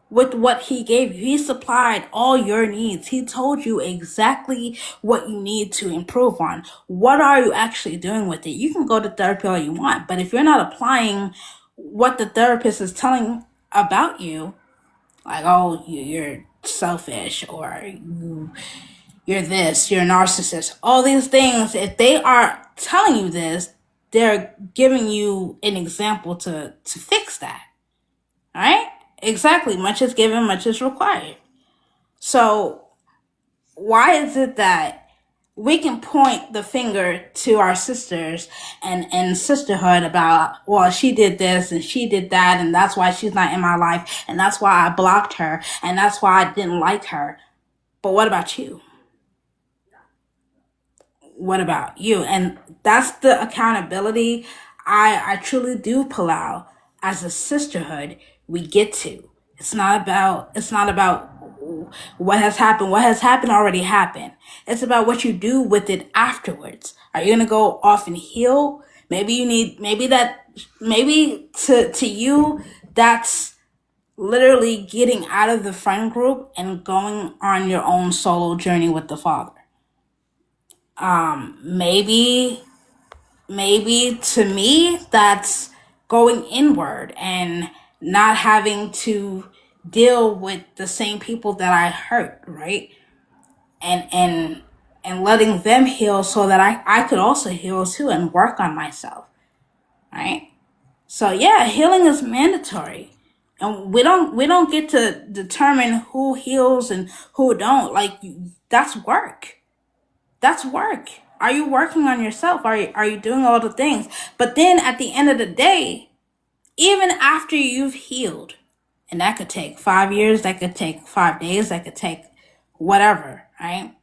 with what He gave you? He supplied all your needs. He told you exactly what you need to improve on. What are you actually doing with it? You can go to therapy all you want, but if you're not applying what the therapist is telling about you, like, oh, you're selfish, or you're this, you're a narcissist, all these things, if they are telling you this, they're giving you an example to fix that. All right? Exactly. Much is given, much is required. So why is it that we can point the finger to our sisters and sisterhood about, well, she did this and she did that, and that's why she's not in my life, and that's why I blocked her, and that's why I didn't like her. But what about you? What about you? And that's the accountability I truly do pull out as a sisterhood we get to. It's not about what has happened. What has happened already happened. It's about what you do with it afterwards. Are you gonna go off and heal? Maybe to you that's literally getting out of the friend group and going on your own solo journey with the Father. Maybe to me that's going inward and not having to deal with the same people that I hurt, right? And letting them heal so that I could also heal too and work on myself, right? So yeah, healing is mandatory. And we don't get to determine who heals and who don't. Like, that's work. That's work. Are you working on yourself? Are you doing all the things? But then at the end of the day, even after you've healed, and that could take 5 years, that could take 5 days, that could take whatever, right?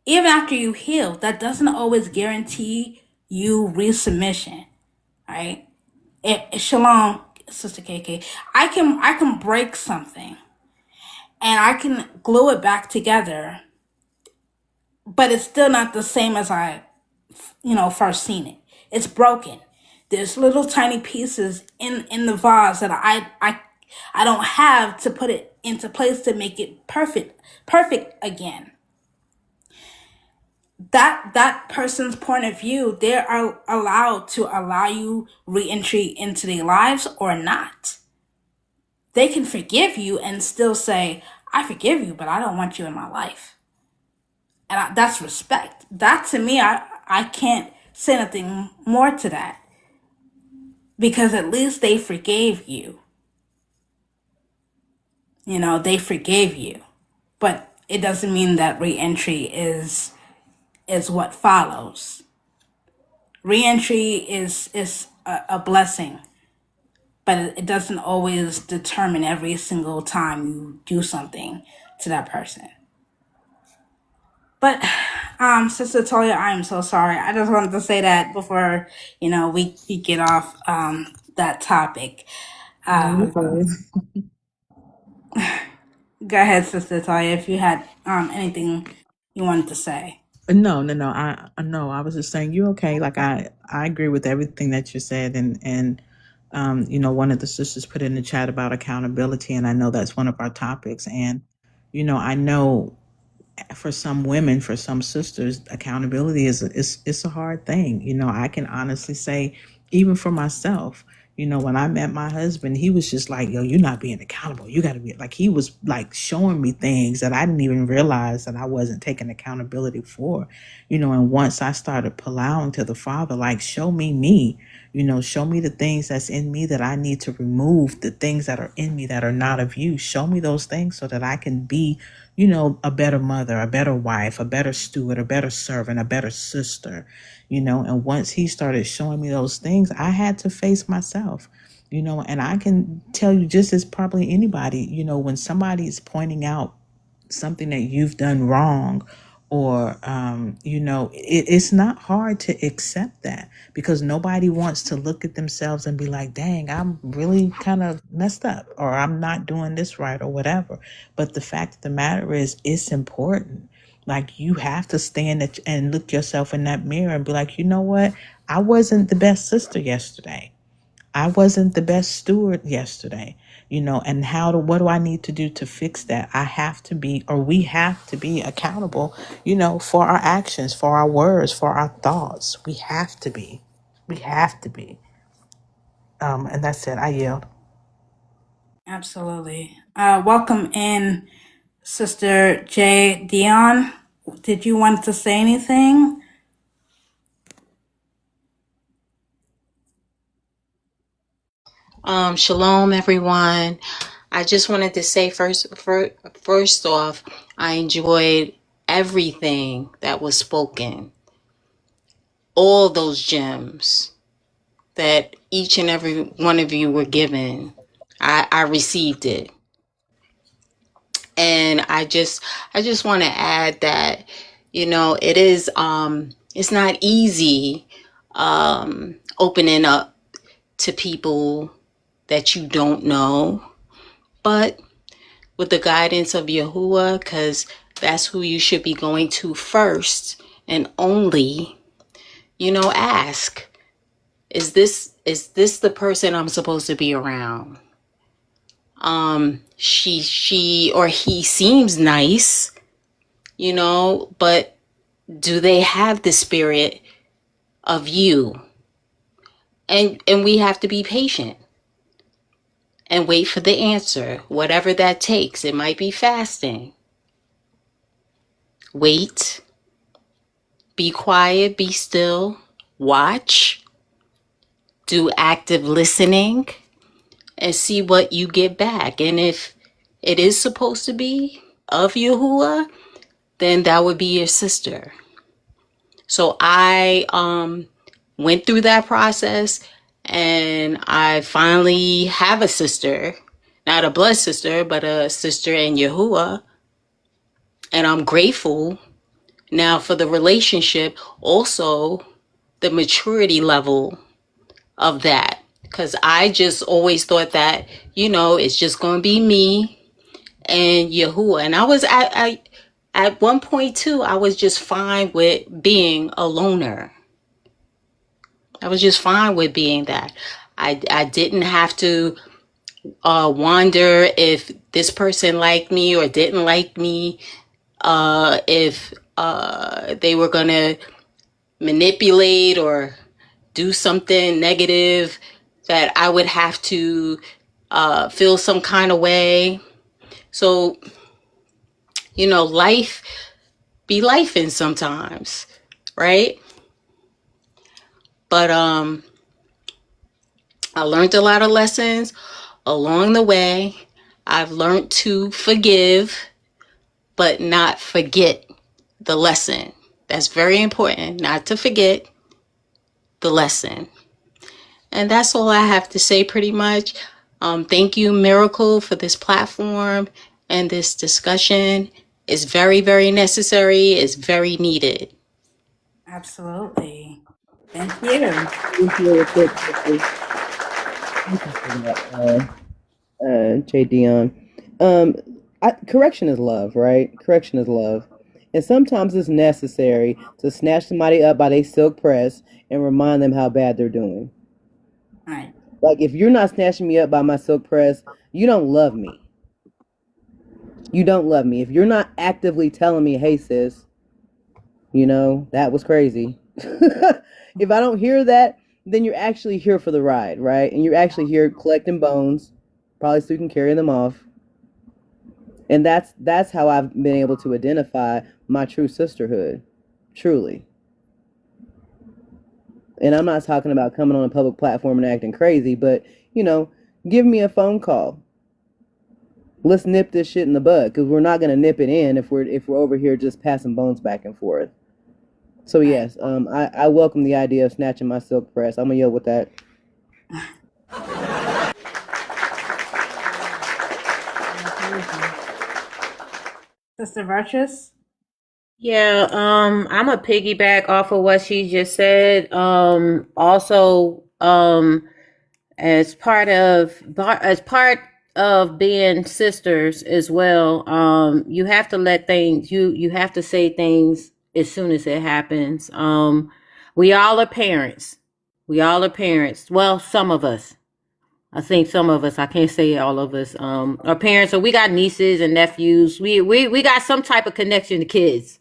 Even after you heal, that doesn't always guarantee you resubmission, right? Shalom, Sister KK. I can break something and I can glue it back together, but it's still not the same as I first seen it. It's broken. There's little tiny pieces in the vase that I don't have to put it into place to make it perfect again. That person's point of view, they are allowed to allow you re-entry into their lives or not. They can forgive you and still say, I forgive you, but I don't want you in my life. And that's respect. That, to me, I can't say anything more to that, because at least they forgave you. They forgave you. But it doesn't mean that re-entry is what follows. Re-entry is a blessing, but it doesn't always determine every single time you do something to that person. But Sister Toya, I am so sorry. I just wanted to say that before we get off that topic. Go ahead, Sister Toya, if you had anything you wanted to say. No. I was just saying, you okay? Like, I agree with everything that you said, and one of the sisters put in the chat about accountability, and I know that's one of our topics. And I know for some women, for some sisters, accountability is a hard thing. I can honestly say, even for myself, when I met my husband, he was just like, yo, you're not being accountable. You got to be like, he was like showing me things that I didn't even realize that I wasn't taking accountability for, and once I started allowing to the Father, like, show me, show me the things that's in me that I need to remove, the things that are in me that are not of you. Show me those things so that I can be, a better mother, a better wife, a better steward, a better servant, a better sister, and once he started showing me those things, I had to face myself, and I can tell you, just as probably anybody, when somebody is pointing out something that you've done wrong, or it's not hard to accept that, because nobody wants to look at themselves and be like, dang, I'm really kind of messed up, or I'm not doing this right, or whatever. But the fact of the matter is, it's important. Like, you have to stand and look yourself in that mirror and be like, you know what? I wasn't the best sister yesterday. I wasn't the best steward yesterday, and what do I need to do to fix that? I have to be, or we have to be accountable, for our actions, for our words, for our thoughts. We have to be. And that's it. I yield. Absolutely. Welcome in, Sister J. Dion. Did you want to say anything? Shalom, everyone. I just wanted to say first off, I enjoyed everything that was spoken, all those gems that each and every one of you were given. I received it, and I just want to add that it is it's not easy opening up to people that you don't know, but with the guidance of Yahuwah, because that's who you should be going to first and only, ask, is this the person I'm supposed to be around? She or he seems nice, but do they have the spirit of you? and we have to be patient and wait for the answer, whatever that takes. It might be fasting. Wait, be quiet, be still, watch, do active listening, and see what you get back. And if it is supposed to be of Yahuwah, then that would be your sister. So I went through that process, and I finally have a sister, not a blood sister, but a sister in Yahuwah. And I'm grateful now for the relationship, also the maturity level of that. Because I just always thought that, it's just going to be me and Yahuwah. And I was at one point too, I was just fine with being a loner. I was just fine with being that. I didn't have to wonder if this person liked me or didn't like me, if they were going to manipulate or do something negative that I would have to feel some kind of way. So, life be lifing sometimes, right? But I learned a lot of lessons along the way. I've learned to forgive, but not forget the lesson. That's very important, not to forget the lesson. And that's all I have to say pretty much. Thank you, Miracle, for this platform and this discussion. It's very, very necessary. It's very needed. Absolutely. Thank you. Really quick, quickly. Thank you for that, J. Dion. Correction is love, right? Correction is love. And sometimes it's necessary to snatch somebody up by their silk press and remind them how bad they're doing. All right. Like, if you're not snatching me up by my silk press, you don't love me. You don't love me. If you're not actively telling me, hey, sis, that was crazy. If I don't hear that, then you're actually here for the ride, right? And you're actually here collecting bones, probably so you can carry them off. And that's how I've been able to identify my true sisterhood, truly. And I'm not talking about coming on a public platform and acting crazy, but, give me a phone call. Let's nip this shit in the bud, because we're not going to nip it in if we're over here just passing bones back and forth. So yes, I welcome the idea of snatching my silk press. I'm gonna yell with that. Sister Virtuous? Yeah, I'm a piggyback off of what she just said. Also, as part of being sisters as well, you have to let things you have to say things as soon as it happens. We all are parents. We all are parents. Well, some of us. I think some of us, I can't say all of us, are parents. So we got nieces and nephews. We got some type of connection to kids.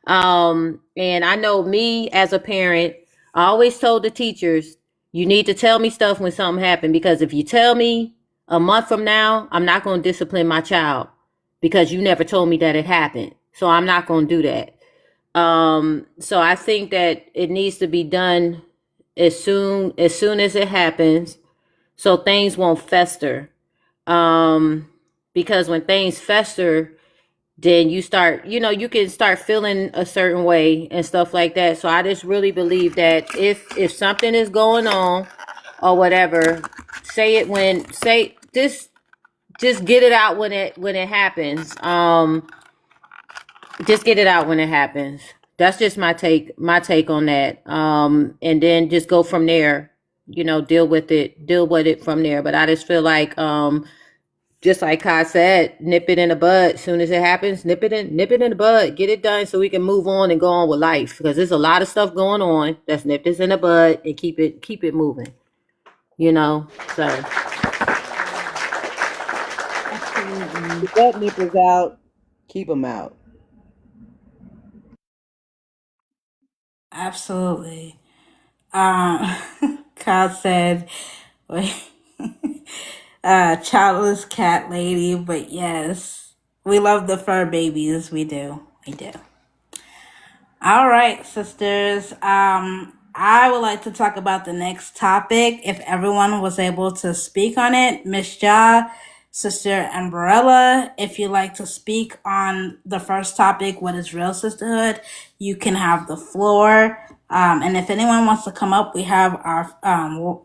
And I know me as a parent, I always told the teachers, you need to tell me stuff when something happened, because if you tell me a month from now, I'm not going to discipline my child because you never told me that it happened. So I'm not going to do that. So I think that it needs to be done as soon as it happens, so things won't fester. Because when things fester, then you start, you can start feeling a certain way and stuff like that. So I just really believe that if something is going on or whatever, just get it out when it happens. Just get it out when it happens. That's just my take on that. And then just go from there, deal with it from there. But I just feel like, just like Kai said, nip it in the bud. As soon as it happens, nip it in the bud. Get it done so we can move on and go on with life. Because there's a lot of stuff going on. Let's nip this in the bud and keep it moving. So. If that nippers out, keep them out. Absolutely. Kyle said, childless cat lady, but yes, we love the fur babies. We do. We do. All right, sisters. I would like to talk about the next topic. If everyone was able to speak on it, Miss Ja, Sister Umbrella, if you'd like to speak on the first topic, what is real sisterhood, you can have the floor. And if anyone wants to come up, we have our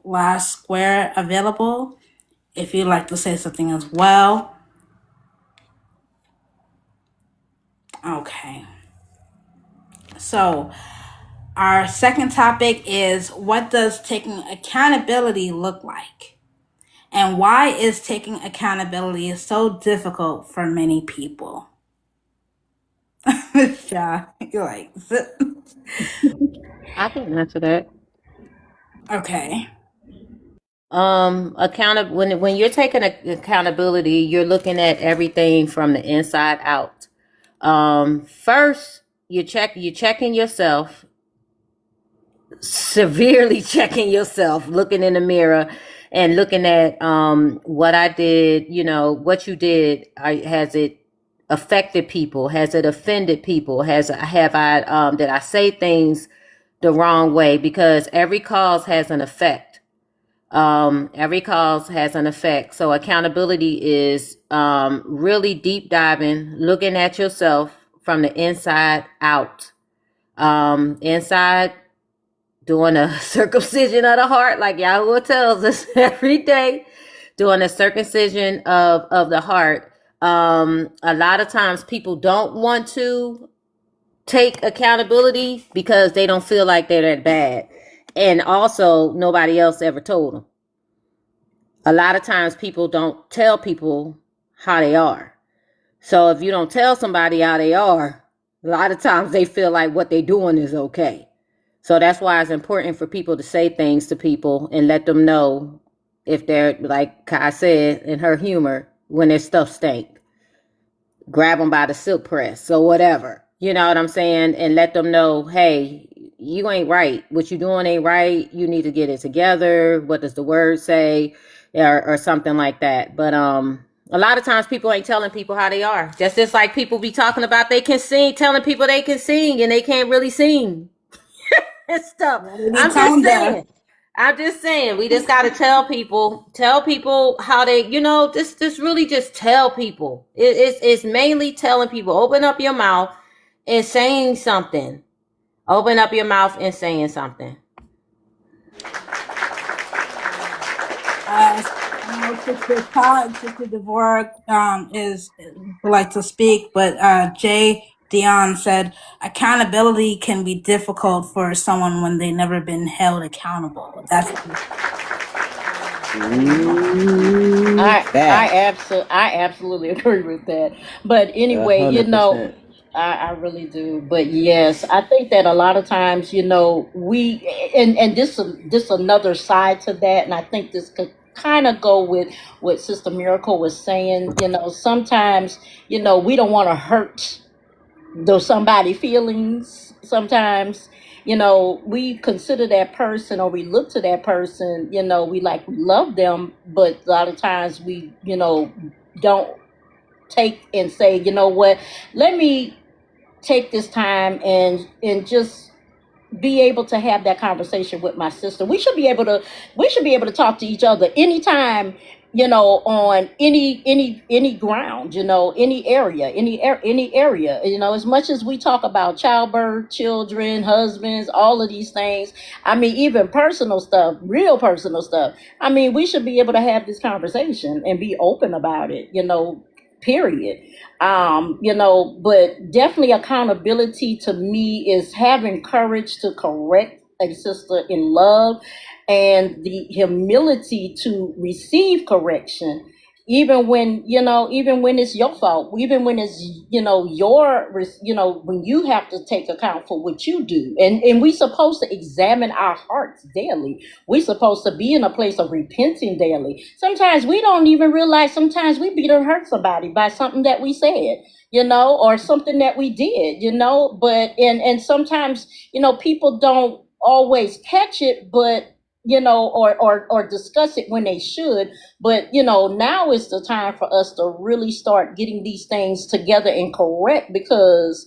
last square available. If you'd like to say something as well. Okay. So our second topic is, what does taking accountability look like? And why is taking accountability so difficult for many people? Yeah, you're like, zip. I can answer that. Okay. When you're taking accountability, you're looking at everything from the inside out. First, you're checking yourself, severely checking yourself, looking in the mirror and looking at what I did, what you did. Has it affected people? Has it offended people? Did I say things the wrong way? Because every cause has an effect. Every cause has an effect. So accountability is really deep diving, looking at yourself from the inside out. Inside, doing a circumcision of the heart, like Yahuwah tells us every day, doing a circumcision of the heart. A lot of times people don't want to take accountability because they don't feel like they're that bad. And also, nobody else ever told them. A lot of times people don't tell people how they are. So if you don't tell somebody how they are, a lot of times they feel like what they're doing is okay. So that's why it's important for people to say things to people and let them know if they're, like Kai said in her humor, when their stuff stink. Grab them by the silk press or whatever. You know what I'm saying? And let them know, hey, you ain't right. What you doing ain't right. You need to get it together. What does the word say? Or something like that. But a lot of times people ain't telling people how they are. Just like people be talking about they can sing, telling people they can sing and they can't really sing. And stuff. I'm just saying, we just got to tell people how they, this really just tell people. It's mainly telling people, open up your mouth and saying something. Open up your mouth and saying something. Sister Devorah would like to speak, but Jay Dion said accountability can be difficult for someone when they've never been held accountable. That's I absolutely agree with that. But anyway, 100%. I really do. But yes, I think that a lot of times, we and this another side to that, and I think this could kind of go with what Sister Miracle was saying. Sometimes, we don't want to hurt somebody feelings. Sometimes, we consider that person or we look to that person, we love them, but a lot of times we, don't take and say, you know what, let me take this time and just be able to have that conversation with my sister. We should be able to talk to each other anytime, on any ground, any area, as much as we talk about childbirth, children, husbands, all of these things. I mean, even personal stuff, real personal stuff. I mean, we should be able to have this conversation and be open about it, period. But definitely accountability to me is having courage to correct a sister in love and the humility to receive correction, even when it's your fault, even when it's when you have to take account for what you do. And we're supposed to examine our hearts daily. We're supposed to be in a place of repenting daily. Sometimes we don't even realize, sometimes we be to hurt somebody by something that we said, or something that we did, but and sometimes, people don't always catch it, but or discuss it when they should. But now is the time for us to really start getting these things together and correct, because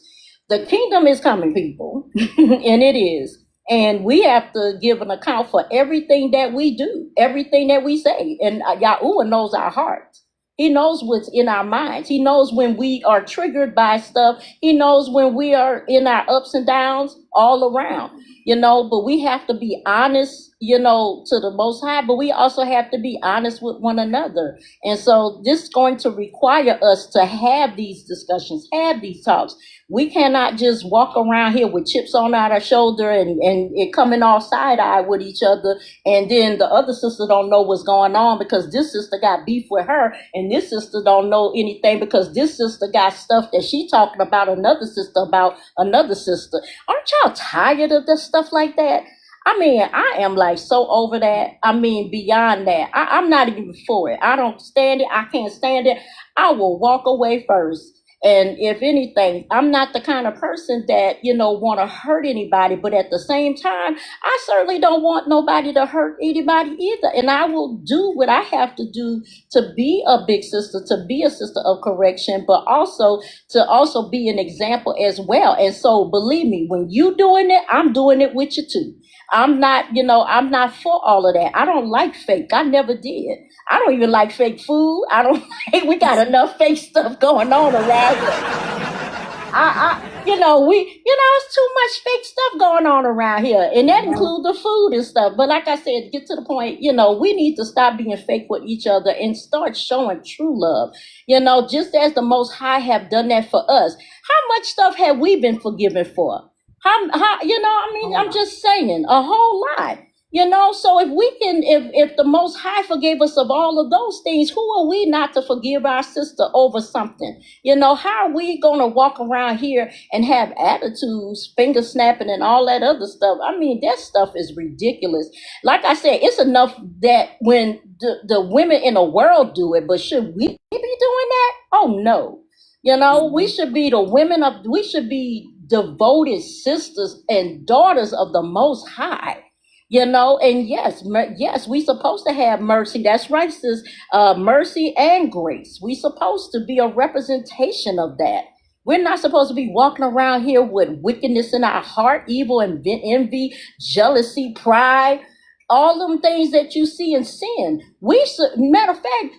the kingdom is coming, people. And it is. And we have to give an account for everything that we do, everything that we say. And Yahuwah knows our hearts. He knows what's in our minds. He knows when we are triggered by stuff. He knows when we are in our ups and downs all around, but we have to be honest, to the Most High, but we also have to be honest with one another. And so this is going to require us to have these discussions, have these talks. We cannot just walk around here with chips on our shoulder and it coming all side-eyed with each other, and then the other sister don't know what's going on because this sister got beef with her, and this sister don't know anything because this sister got stuff that she talking about another sister. Aren't y'all tired of this stuff like that? I mean, I am like so over that. I mean, beyond that. I'm not even for it. I don't stand it. I can't stand it. I will walk away first. And if anything, I'm not the kind of person that, want to hurt anybody. But at the same time, I certainly don't want nobody to hurt anybody either. And I will do what I have to do to be a big sister, to be a sister of correction, but also to be an example as well. And so believe me, when you doing it, I'm doing it with you too. I'm not for all of that. I don't like fake. I never did. I don't even like fake food. We got enough fake stuff going on around here. It's too much fake stuff going on around here, and that includes the food and stuff. But like I said, get to the point, we need to stop being fake with each other and start showing true love. Just as the Most High have done that for us. How much stuff have we been forgiven for? I'm just saying a whole lot. So if the Most High forgave us of all of those things, who are we not to forgive our sister over something? How are we going to walk around here and have attitudes, finger snapping and all that other stuff? I mean, that stuff is ridiculous. Like I said, it's enough that when the women in the world do it, but should we be doing that? Oh, no. We should be we should be devoted sisters and daughters of the Most High. And yes, we supposed to have mercy. That's right, sis. Mercy and grace. We supposed to be a representation of that. We're not supposed to be walking around here with wickedness in our heart, evil and envy, jealousy, pride, all them things that you see in sin. Matter of fact,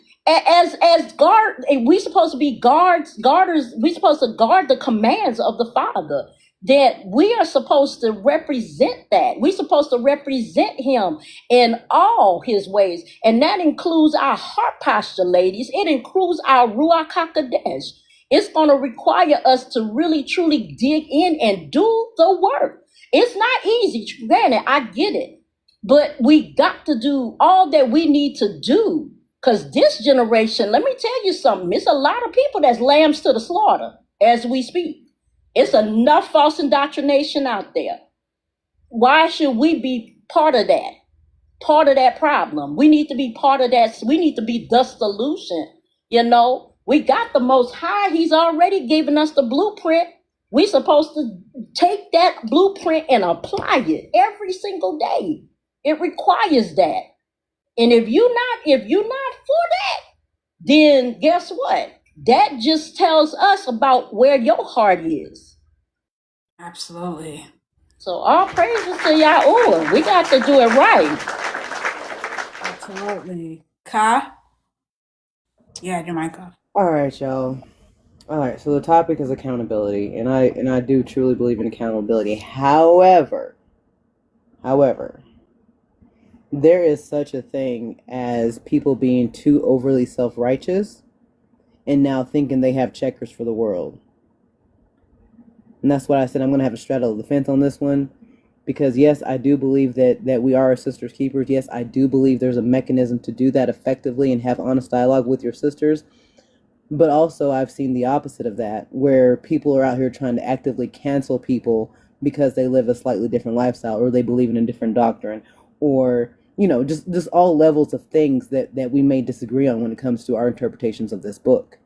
we supposed to be guarders. We supposed to guard the commands of the Father. That we are supposed to represent that. We're supposed to represent him in all his ways. And that includes our heart posture, ladies. It includes our Ruach HaKodesh. It's going to require us to really, truly dig in and do the work. It's not easy. Granted, I get it. But we got to do all that we need to do. Because this generation, let me tell you something. It's a lot of people that's lambs to the slaughter as we speak. It's enough false indoctrination out there. Why should we be part of that? Part of that problem. We need to be part of that. We need to be the solution. We got the Most High. He's already given us the blueprint. We're supposed to take that blueprint and apply it every single day. It requires that. And if you're not for that, then guess what? That just tells us about where your heart is. Absolutely. So all praises to Yahuwah. We got to do it right. Absolutely. Ka? Yeah, your mic off. All right, y'all. All right, so the topic is accountability, and I do truly believe in accountability. However, there is such a thing as people being too overly self-righteous and now thinking they have checkers for the world. And that's what I said. I'm going to have a straddle of the fence on this one. Because, yes, I do believe that we are our sisters' keepers. Yes, I do believe there's a mechanism to do that effectively and have honest dialogue with your sisters. But also, I've seen the opposite of that, where people are out here trying to actively cancel people because they live a slightly different lifestyle or they believe in a different doctrine, or just all levels of things that we may disagree on when it comes to our interpretations of this book.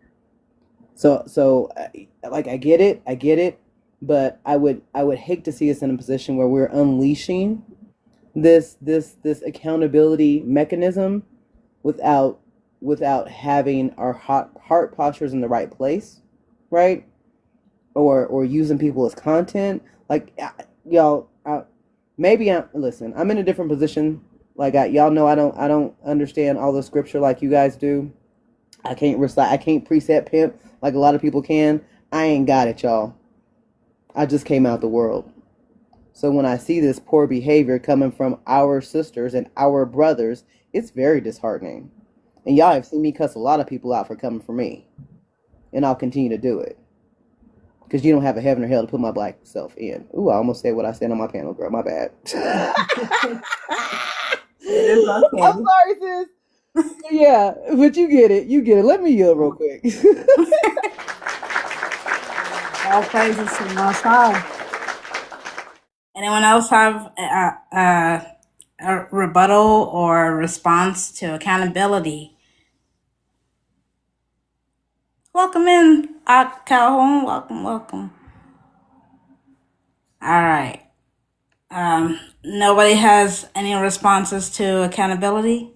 So I get it, but I would hate to see us in a position where we're unleashing this accountability mechanism without having our heart postures in the right place, right? Or using people as content. Like y'all, maybe listen. I'm in a different position. Like y'all know, I don't understand all the scripture like you guys do. I can't recite. I can't precept pimp like a lot of people can. I ain't got it, y'all. I just came out the world. So when I see this poor behavior coming from our sisters and our brothers, it's very disheartening. And y'all have seen me cuss a lot of people out for coming for me. And I'll continue to do it. Because you don't have a heaven or hell to put my black self in. Ooh, I almost said what I said on my panel, girl. My bad. I'm sorry, sis. Yeah, but you get it. You get it. Let me yell real quick. All praises to the Most High. Anyone else have a rebuttal or response to accountability? Welcome in, Calhoun. Welcome. All right. Nobody has any responses to accountability?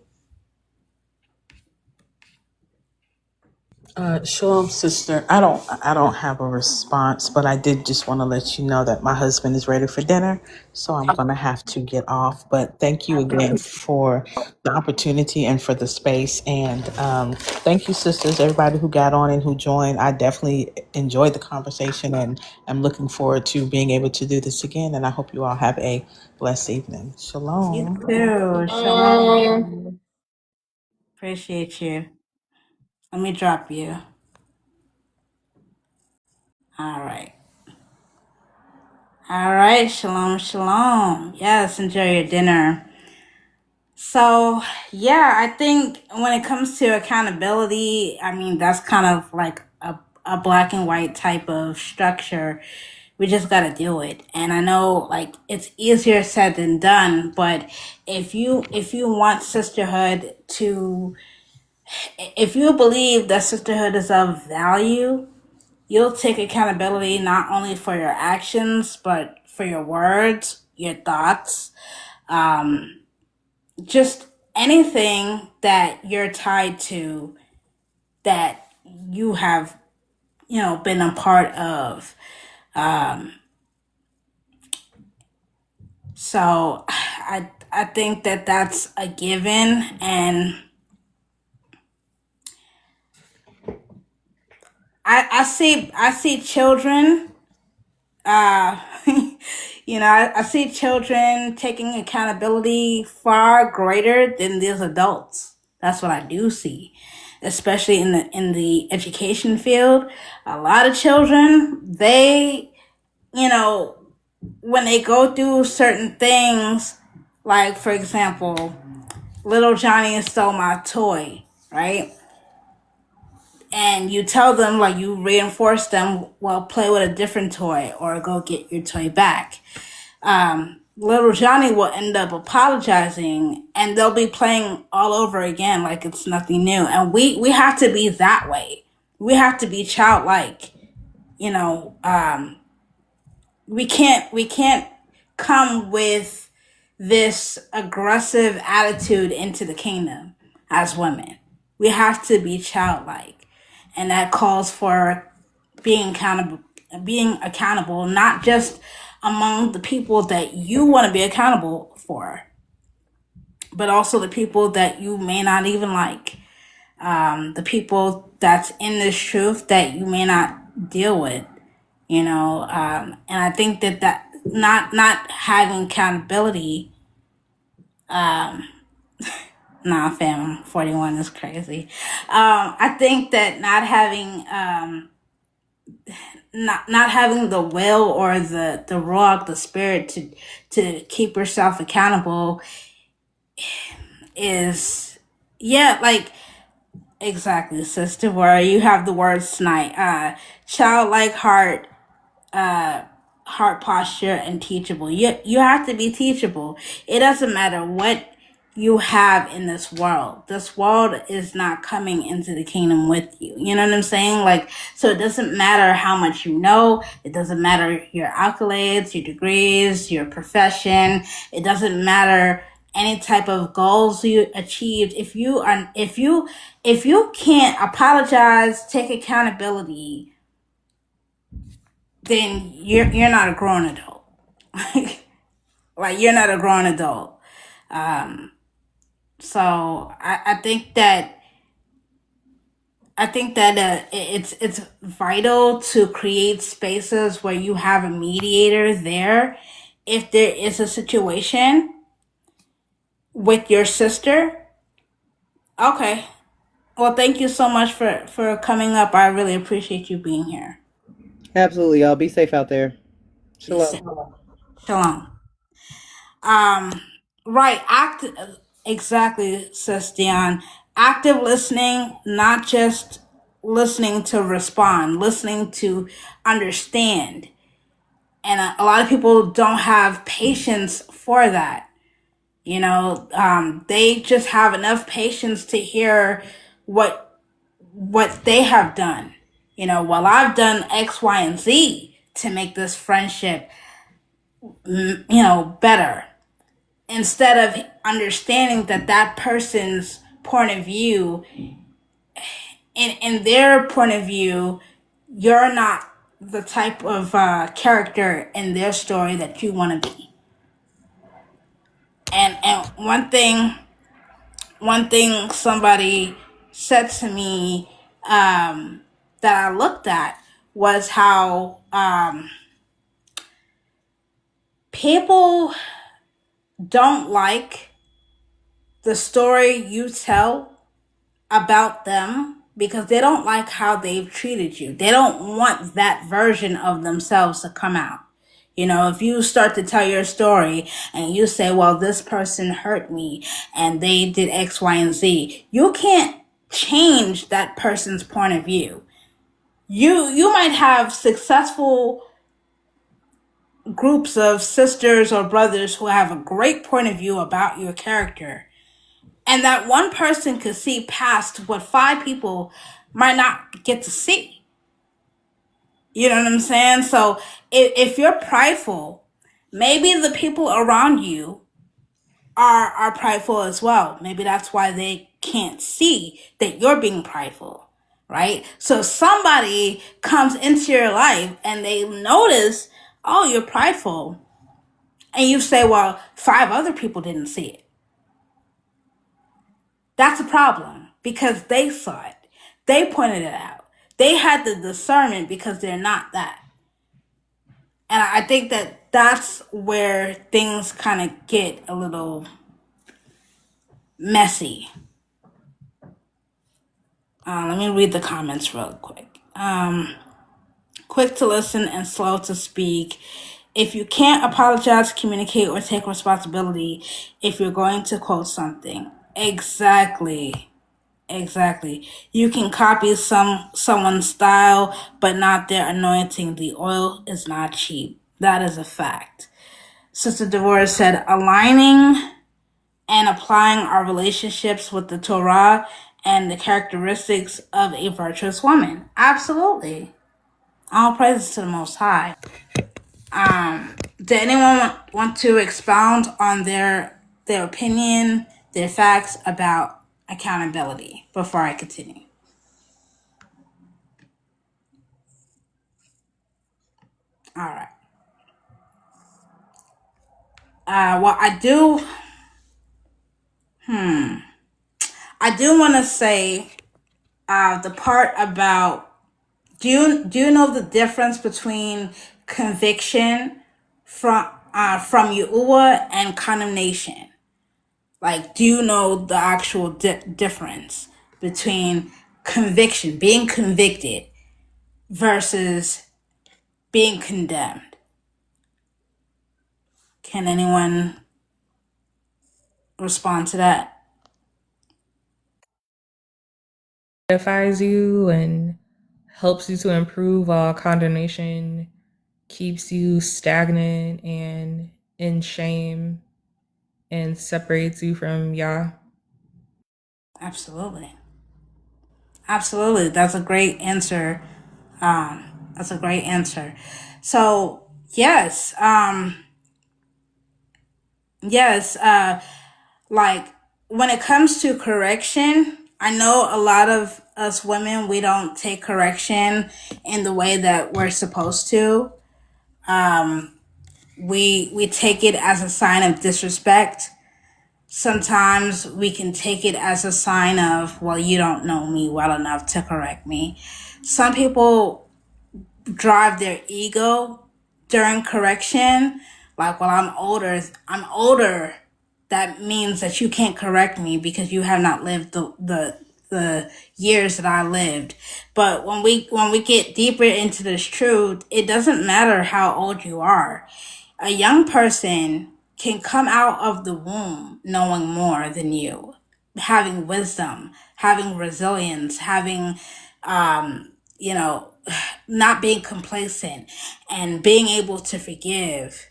Shalom, sister. I don't have a response, but I did just want to let you know that my husband is ready for dinner, so I'm gonna have to get off. But thank you again for the opportunity and for the space, and thank you, sisters, everybody who got on and who joined. I definitely enjoyed the conversation, and I'm looking forward to being able to do this again. And I hope you all have a blessed evening. Shalom. You too. Shalom. Appreciate you. Let me drop you. All right. Shalom. Yes, enjoy your dinner. So, yeah, I think when it comes to accountability, I mean, that's kind of like a black and white type of structure. We just got to do it. And I know like it's easier said than done, but if you want sisterhood to, if you believe that sisterhood is of value, you'll take accountability not only for your actions, but for your words, your thoughts, just anything that you're tied to that you have, been a part of. So I think that that's a given, and I see children. I see children taking accountability far greater than these adults. That's what I do see, especially in the education field. A lot of children, they, when they go through certain things, like for example, little Johnny stole my toy, right? And you tell them, like, you reinforce them, well, play with a different toy or go get your toy back. Little Johnny will end up apologizing and they'll be playing all over again like it's nothing new. And we have to be that way. We have to be childlike. We can't come with this aggressive attitude into the kingdom as women. We have to be childlike. And that calls for being accountable, not just among the people that you want to be accountable for, but also the people that you may not even like, the people that's in this truth that you may not deal with, and I think that not having accountability, nah, fam, 41 is crazy. I think that not having the will or the ruach, the spirit to keep yourself accountable is, yeah, like, exactly, Sister Where you have the words tonight. Childlike heart, heart posture, and teachable. You have to be teachable. It doesn't matter what you have in this world. This world is not coming into the kingdom with you. You know what I'm saying? Like, so it doesn't matter how much you know. It doesn't matter your accolades, your degrees, your profession. It doesn't matter any type of goals you achieved. If you can't apologize, take accountability, then you're not a grown adult. Like, you're not a grown adult. So I think that it's vital to create spaces where you have a mediator there if there is a situation with your sister. Okay. Well, thank you so much for coming up. I really appreciate you being here. Absolutely, y'all. Be safe out there. Shalom. Shalom. Right. Exactly, says Dion. Active listening, not just listening to respond, listening to understand. And a lot of people don't have patience for that. You know, they just have enough patience to hear what they have done. You know, well, I've done X, Y, and Z to make this friendship, better. Instead of understanding that person's point of view, in their point of view, you're not the type of character in their story that you want to be. And one thing somebody said to me that I looked at was how people don't like the story you tell about them because they don't like how they've treated you. They don't want that version of themselves to come out. You know, if you start to tell your story and you say, well, this person hurt me and they did X, Y, and Z, you can't change that person's point of view. You might have successful groups of sisters or brothers who have a great point of view about your character. And that one person could see past what 5 people might not get to see. You know what I'm saying? So if you're prideful, maybe the people around you are prideful as well. Maybe that's why they can't see that you're being prideful, right? So somebody comes into your life and they notice, oh, you're prideful. And you say, well, 5 other people didn't see it. That's a problem because they saw it. They pointed it out. They had the discernment because they're not that. And I think that that's where things kind of get a little messy. Let me read the comments real quick. Quick to listen and slow to speak. If you can't apologize, communicate, or take responsibility if you're going to quote something. Exactly. You can copy someone's style, but not their anointing. The oil is not cheap. That is a fact. Sister Devorah said, aligning and applying our relationships with the Torah and the characteristics of a virtuous woman. Absolutely. All praises to the Most High. Did anyone want to expound on their opinion, their facts about accountability before I continue? All right. Well, I do want to say the part about do you know the difference between conviction from Yahuwah and condemnation? Like, do you know the actual difference between conviction, being convicted, versus being condemned? Can anyone respond to that? Edifies you and helps you to improve, while condemnation keeps you stagnant and in shame and separates you from Yah. Absolutely. Absolutely. That's a great answer. That's a great answer. So yes, yes, like when it comes to correction, I know a lot of us women, we don't take correction in the way that we're supposed to. We take it as a sign of disrespect. Sometimes we can take it as a sign of, well, you don't know me well enough to correct me. Some people drive their ego during correction, like, well, I'm older, that means that you can't correct me because you have not lived the years that I lived. But when we get deeper into this truth, it doesn't matter how old you are. A young person can come out of the womb knowing more than you, having wisdom, having resilience, having you know, not being complacent and being able to forgive.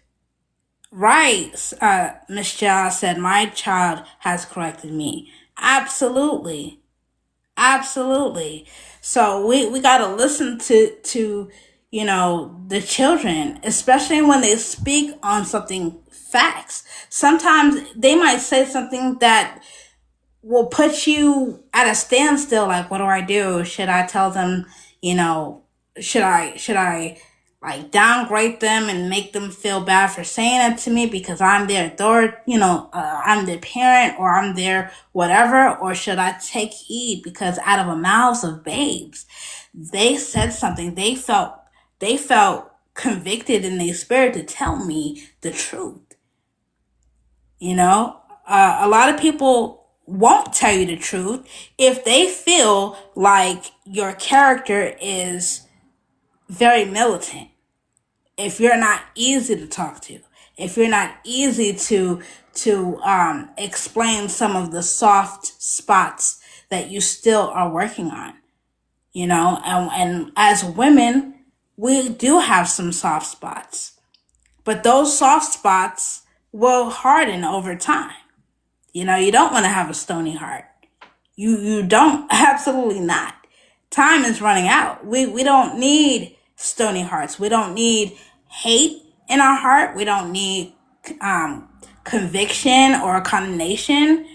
Right, Miss Jha said, my child has corrected me. Absolutely. Absolutely. So we got to listen to the children, especially when they speak on something facts. Sometimes they might say something that will put you at a standstill, like, what do I do? Should I tell them, you know, should I like downgrade them and make them feel bad for saying it to me because I'm their authority, I'm their parent, or I'm their whatever? Or should I take heed because out of the mouths of babes, they said something, they felt convicted in their spirit to tell me the truth. A lot of people won't tell you the truth if they feel like your character is very militant, if you're not easy to talk to, if you're not easy to explain some of the soft spots that you still are working on. And as women, we do have some soft spots, but those soft spots will harden over time. You don't want to have a stony heart. You don't, absolutely not. Time is running out. We don't need stony hearts. We don't need hate in our heart. We don't need conviction or condemnation.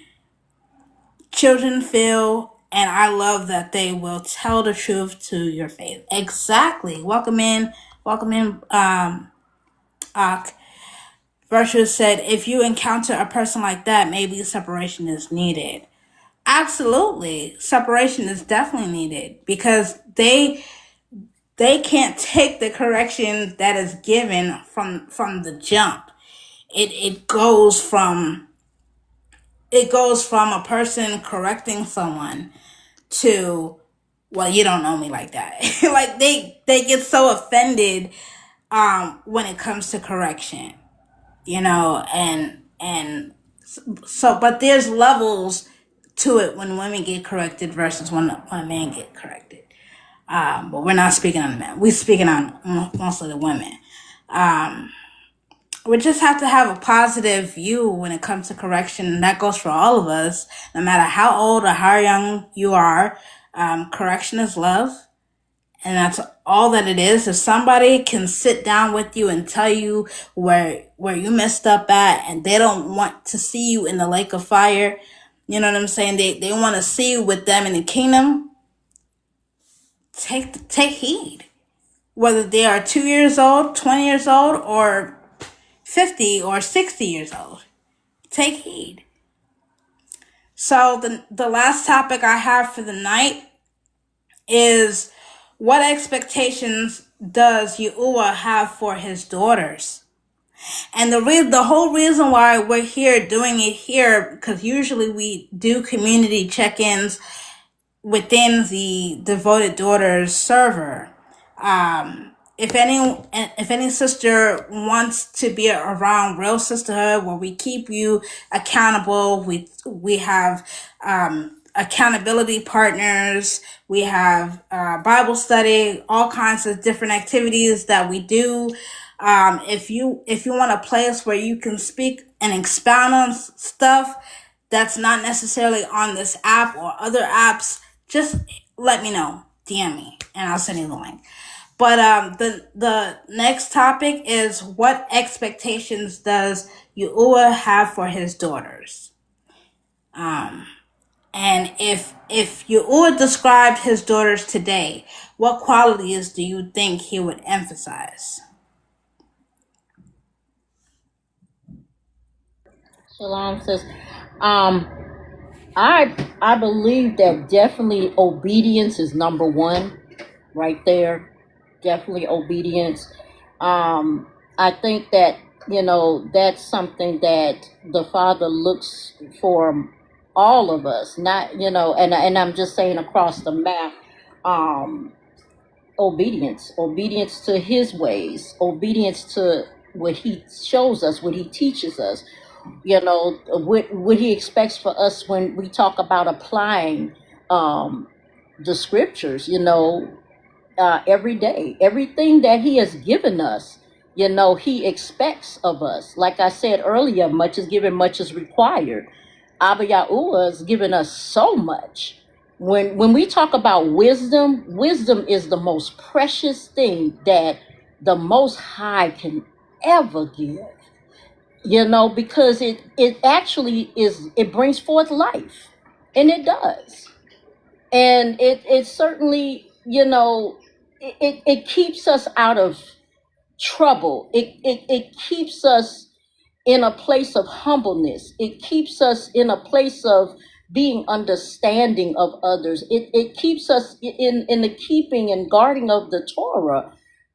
Children feel, and I love that they will tell the truth to your face. Exactly. Welcome in, Ak. Virtue said, if you encounter a person like that, maybe separation is needed. Absolutely. Separation is definitely needed because they can't take the correction that is given from the jump. It goes from a person correcting someone to, well, you don't know me like that. Like they get so offended when it comes to correction. And so, but there's levels to it when women get corrected versus when men get corrected. But we're not speaking on the men. We're speaking on mostly the women. We just have to have a positive view when it comes to correction. And that goes for all of us, no matter how old or how young you are. Correction is love. And that's all that it is. If somebody can sit down with you and tell you where you messed up at, and they don't want to see you in the lake of fire, you know what I'm saying? They want to see you with them in the kingdom. Take heed. Whether they are 2 years old, 20 years old, or 50 or 60 years old. Take heed. So the last topic I have for the night is, what expectations does Yahuwah have for his daughters? And the whole reason why we're here doing it here, because usually we do community check-ins within the Devoted Daughters server. If any sister wants to be around Real Sisterhood, where we keep you accountable, we have accountability partners, we have Bible study, all kinds of different activities that we do If you want a place where you can speak and expound on stuff that's not necessarily on this app or other apps, just let me know. DM me and I'll send you the link. But the next topic is, what expectations does Yahuwah have for his daughters? And if Yahuwah described his daughters today, what qualities do you think he would emphasize? Shalom says, um, I believe that definitely obedience is number one, right there. Definitely obedience. I think that that's something that the Father looks for all of us. Not and I'm just saying across the map. Obedience to His ways, obedience to what He shows us, what He teaches us, what He expects for us when we talk about applying the scriptures, every day, everything that He has given us, He expects of us. Like I said earlier, much is given, much is required. Abba Yahuwah has given us so much. When we talk about wisdom, wisdom is the most precious thing that the Most High can ever give. Because it actually it brings forth life, and it does, and it certainly it keeps us out of trouble. It keeps us in a place of humbleness. It keeps us in a place of being understanding of others. It keeps us in the keeping and guarding of the Torah.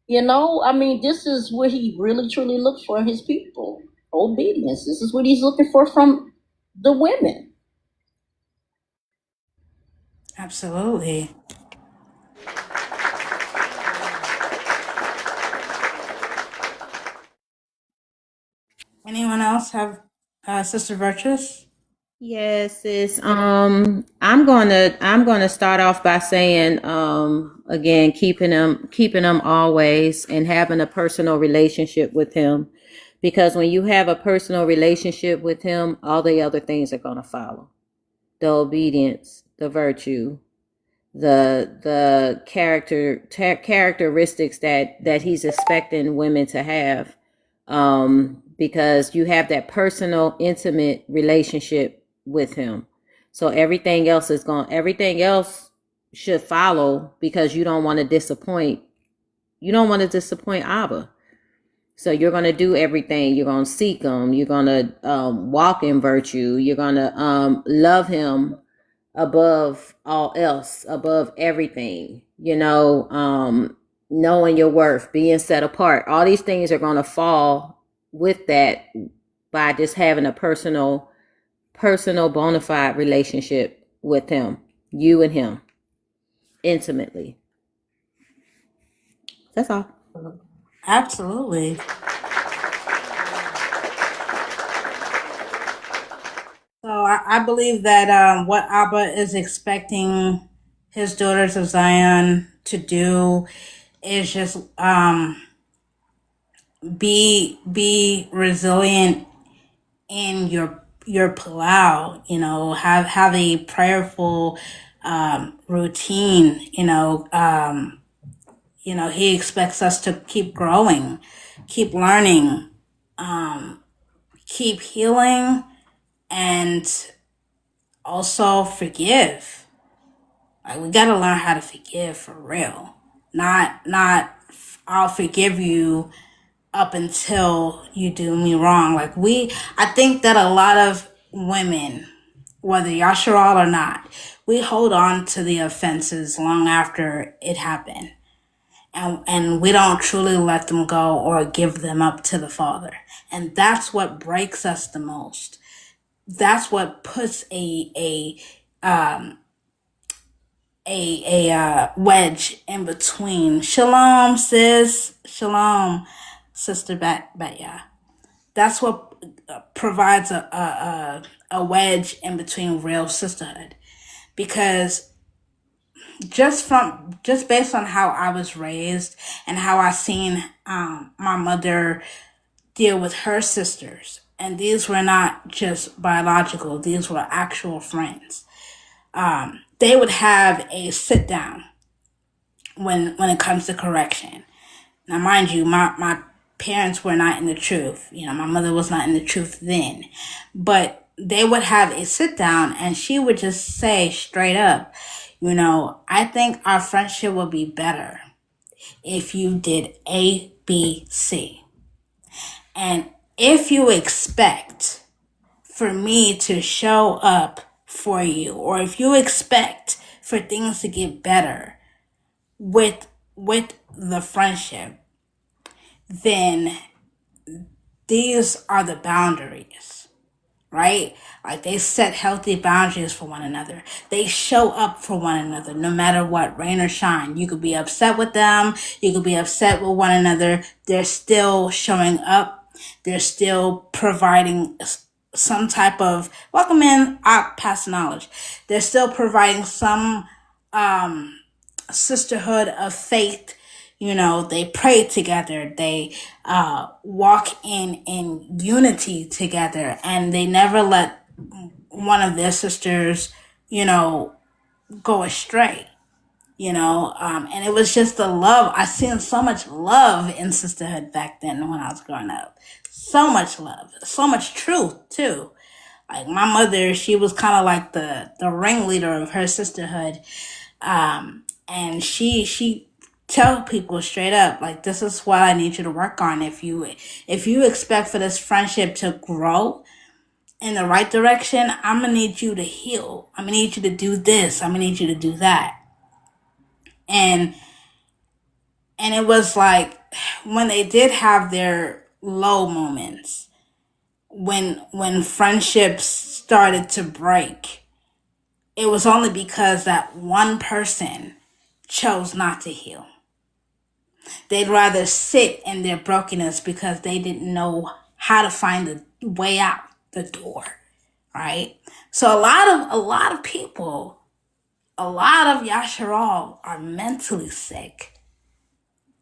This is what He really truly looks for in His people. Obedience. This is what He's looking for from the women. Absolutely. Anyone else have Sister Virtuous? Yes, sis. I'm gonna start off by saying, again, keeping them always, and having a personal relationship with Him, because when you have a personal relationship with Him, all the other things are gonna follow: the obedience, the virtue, the characteristics that He's expecting women to have, because you have that personal, intimate relationship with Him. So everything else should follow, because you don't want to disappoint Abba. So you're going to do everything. You're going to seek Him. You're going to walk in virtue. You're going to love Him above all else, above everything, knowing your worth, being set apart. All these things are going to fall with that, by just having a personal bona fide relationship with Him, you and Him, intimately. That's all. Absolutely. So I believe that what Abba is expecting his daughters of Zion to do is just be resilient in your palau. Have a prayerful routine. He expects us to keep growing, keep learning, keep healing, and also forgive. Like, we gotta learn how to forgive for real. Not I'll forgive you up until you do me wrong. I think that a lot of women, whether Yasharal or not, we hold on to the offenses long after it happened. And we don't truly let them go or give them up to the Father. And that's what breaks us the most. That's what puts a wedge in between. Shalom, sis. Shalom, Sister Batya. That's what provides a wedge in between real sisterhood. Because just based on how I was raised and how I seen my mother deal with her sisters, and these were not just biological; these were actual friends. They would have a sit down when it comes to correction. Now, mind you, my parents were not in the truth. You know, my mother was not in the truth then, but they would have a sit down, and she would just say straight up, you know, I think our friendship would be better if you did A, B, C. And if you expect for me to show up for you, or if you expect for things to get better with the friendship, then these are the boundaries, right? Like, they set healthy boundaries for one another. They show up for one another no matter what, rain or shine. You could be upset with them, you could be upset with one another. They're still showing up. They're still providing some type of welcome in, past knowledge. They're still providing some sisterhood of faith. You know, they pray together, they walk in unity together, and they never let one of their sisters, you know, go astray. You know, and it was just the love. I seen so much love in sisterhood back then when I was growing up. So much love, so much truth too. Like, my mother, she was kind of like the ringleader of her sisterhood. And she tell people straight up, like, this is what I need you to work on. If you expect for this friendship to grow in the right direction, I'm gonna need you to heal. I'm gonna need you to do this. I'm gonna need you to do that. And it was like, when they did have their low moments, when friendships started to break, it was only because that one person chose not to heal. They'd rather sit in their brokenness because they didn't know how to find the way out the door, right? So a lot of people, a lot of Yasharal are mentally sick,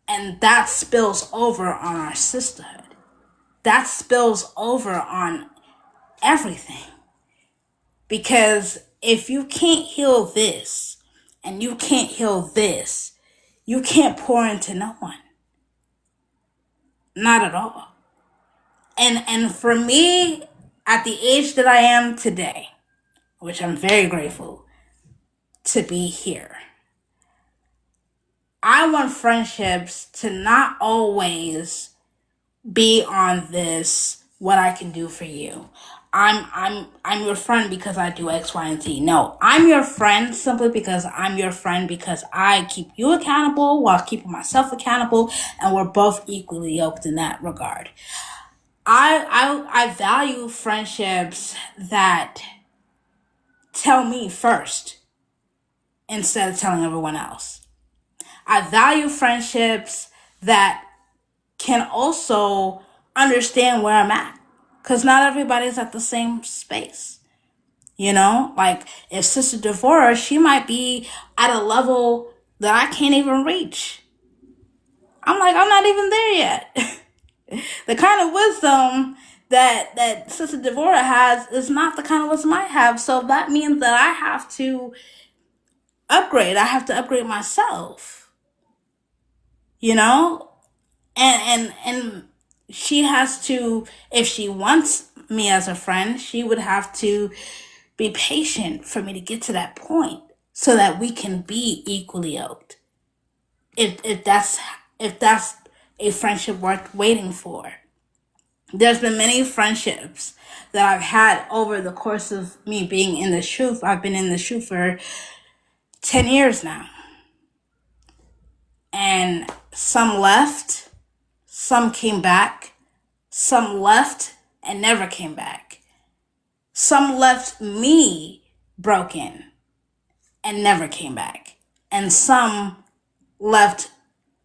and that spills over on our sisterhood. That spills over on everything, because if you can't heal this and you can't heal this, you can't pour into no one. Not at all. And for me, at the age that I am today, which I'm very grateful to be here, I want friendships to not always be on this, what I can do for you. I'm your friend because I do X, Y, and Z. No, I'm your friend simply because I'm your friend, because I keep you accountable while keeping myself accountable, and we're both equally yoked in that regard. I value friendships that tell me first instead of telling everyone else. I value friendships that can also understand where I'm at, because not everybody's at the same space. You know, like, if Sister Devora, she might be at a level that I can't even reach. I'm like, I'm not even there yet. The kind of wisdom that Sister Devora has is not the kind of wisdom I have. So that means that I have to upgrade. I have to upgrade myself. You know? And she has to, if she wants me as a friend, she would have to be patient for me to get to that point so that we can be equally yoked. If that's a friendship worth waiting for. There's been many friendships that I've had over the course of me being in the truth. I've been in the truth for 10 years now. And some left, some came back, some left and never came back. Some left me broken and never came back. And some left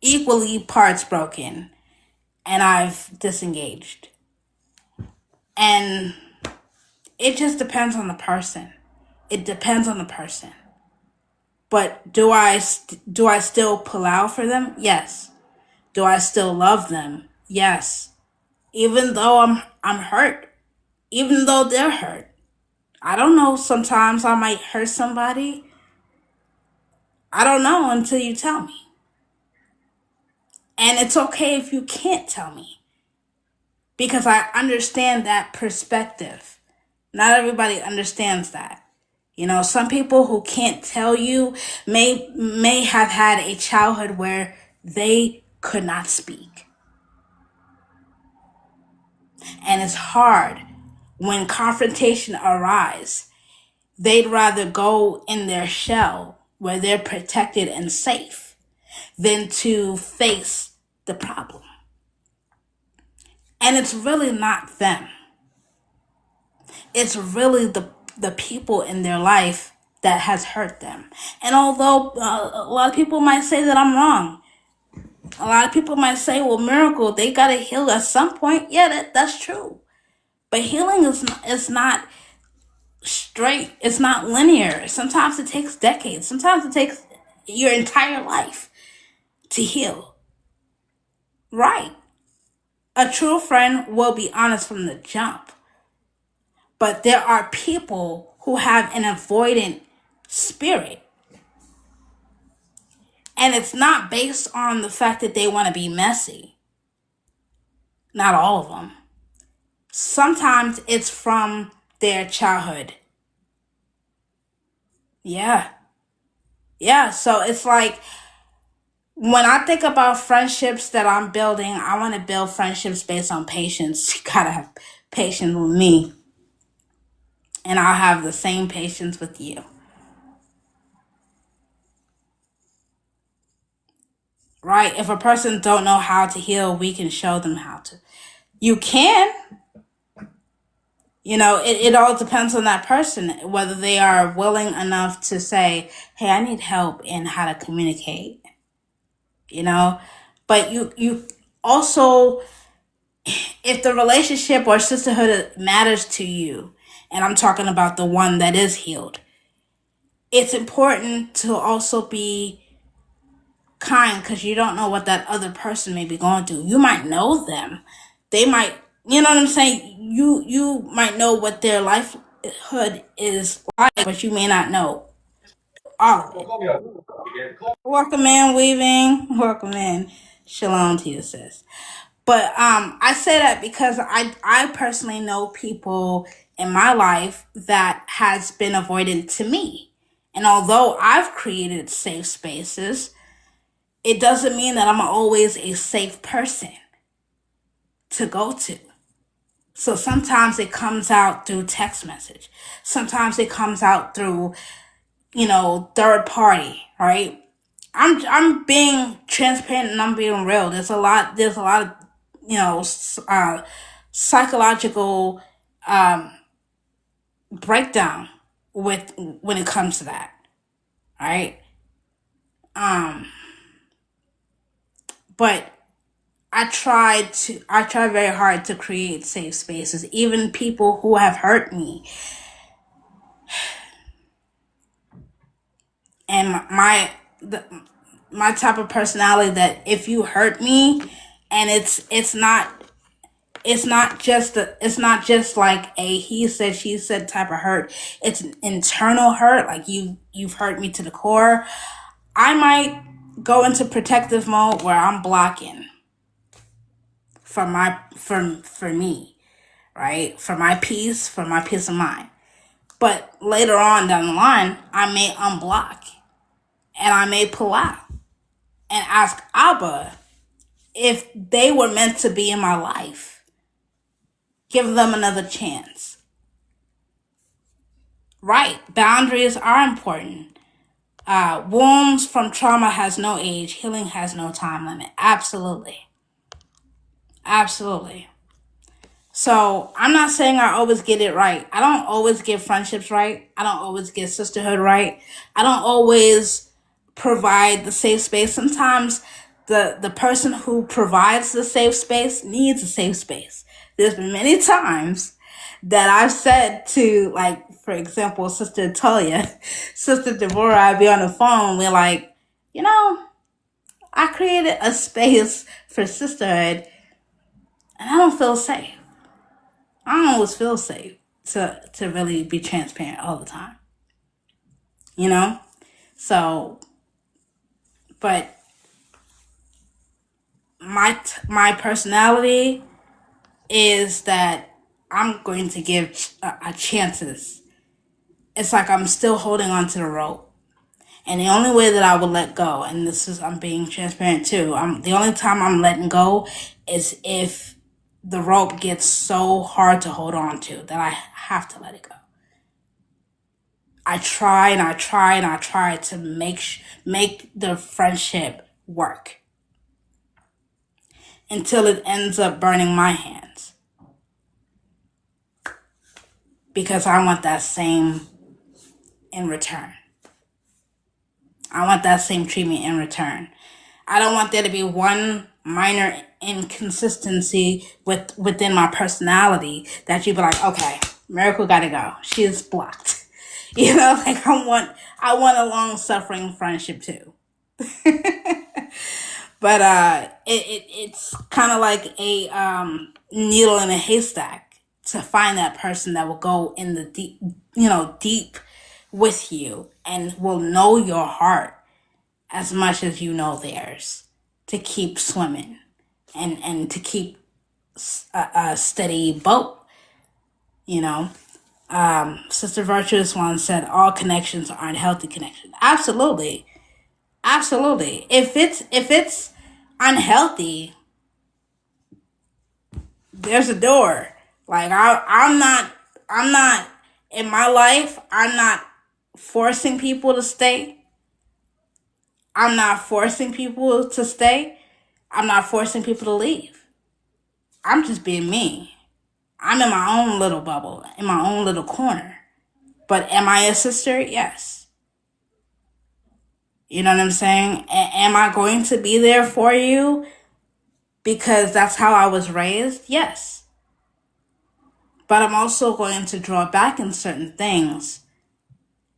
equally parts broken, and I've disengaged. And it just depends on the person. It depends on the person. But do I still pull out for them? Yes. Do I still love them? Yes. Even though I'm hurt, even though they're hurt. I don't know, sometimes I might hurt somebody. I don't know until you tell me. And it's okay if you can't tell me, because I understand that perspective. Not everybody understands that. You know, some people who can't tell you may have had a childhood where they could not speak. And it's hard when confrontation arises. They'd rather go in their shell where they're protected and safe than to face the problem. And it's really not them. It's really the people in their life that has hurt them. And although a lot of people might say that I'm wrong, a lot of people might say, well, Miracle, they got to heal at some point. Yeah, that's true. But healing is not straight. It's not linear. Sometimes it takes decades. Sometimes it takes your entire life to heal. Right. A true friend will be honest from the jump. But there are people who have an avoidant spirit. And it's not based on the fact that they want to be messy. Not all of them. Sometimes it's from their childhood. Yeah. Yeah, so it's like, when I think about friendships that I'm building, I want to build friendships based on patience. You gotta have patience with me. And I'll have the same patience with you. Right? If a person don't know how to heal, we can show them how to. You can. You know, it all depends on that person, whether they are willing enough to say, hey, I need help in how to communicate. You know? But you also, if the relationship or sisterhood matters to you, and I'm talking about the one that is healed, it's important to also be kind, because you don't know what that other person may be going through. You might know them. They might, you know what I'm saying? You might know what their livelihood is like, but you may not know all of it. Welcome in, Weaving. Welcome in. Shalom to you, sis. But I say that because I personally know people in my life that has been avoidant to me. And although I've created safe spaces, it doesn't mean that I'm always a safe person to go to. So sometimes it comes out through text message. Sometimes it comes out through, third party, right? I'm being transparent and I'm being real. There's a lot of, psychological breakdown when it comes to that, right? But I try very hard to create safe spaces. Even people who have hurt me, and my type of personality, that if you hurt me, and it's not just like a he said she said type of hurt. It's an internal hurt, like you've hurt me to the core. I might go into protective mode where I'm blocking for me, right? For my peace of mind. But later on down the line, I may unblock and I may pull out and ask Abba if they were meant to be in my life. Give them another chance. Right, boundaries are important. Wounds from trauma has no age. Healing has no time limit. Absolutely. Absolutely. So I'm not saying I always get it right. I don't always get friendships right. I don't always get sisterhood right. I don't always provide the safe space. Sometimes the person who provides the safe space needs a safe space. There's been many times that I've said to for example, Sister Talia, Sister Deborah, I'd be on the phone, we're like, I created a space for sisterhood and I don't feel safe. I don't always feel safe to really be transparent all the time. So, but my personality is that I'm going to give chances. It's like I'm still holding on to the rope. And the only way that I would let go, and I'm being transparent too, the only time I'm letting go is if the rope gets so hard to hold on to that I have to let it go. I try and I try and I try to make the friendship work until it ends up burning my hands. Because I want that same in return. I want that same treatment in return. I don't want there to be one minor inconsistency within my personality that you'd be like, okay, Miracle gotta go. She is blocked. Like I want a long suffering friendship too. But it's kind of like a needle in a haystack to find that person that will go in the deep with you and will know your heart as much as you know theirs, to keep swimming and to keep a steady boat. Sister Virtuous once said, all connections aren't healthy connections. Absolutely. If it's unhealthy, there's a door. Like I'm not in my life, I'm not forcing people to stay. I'm not forcing people to stay. I'm not forcing people to leave. I'm just being me. I'm in my own little bubble, in my own little corner. But am I a sister? Yes. You know what I'm saying? Am I going to be there for you because that's how I was raised? Yes. But I'm also going to draw back in certain things.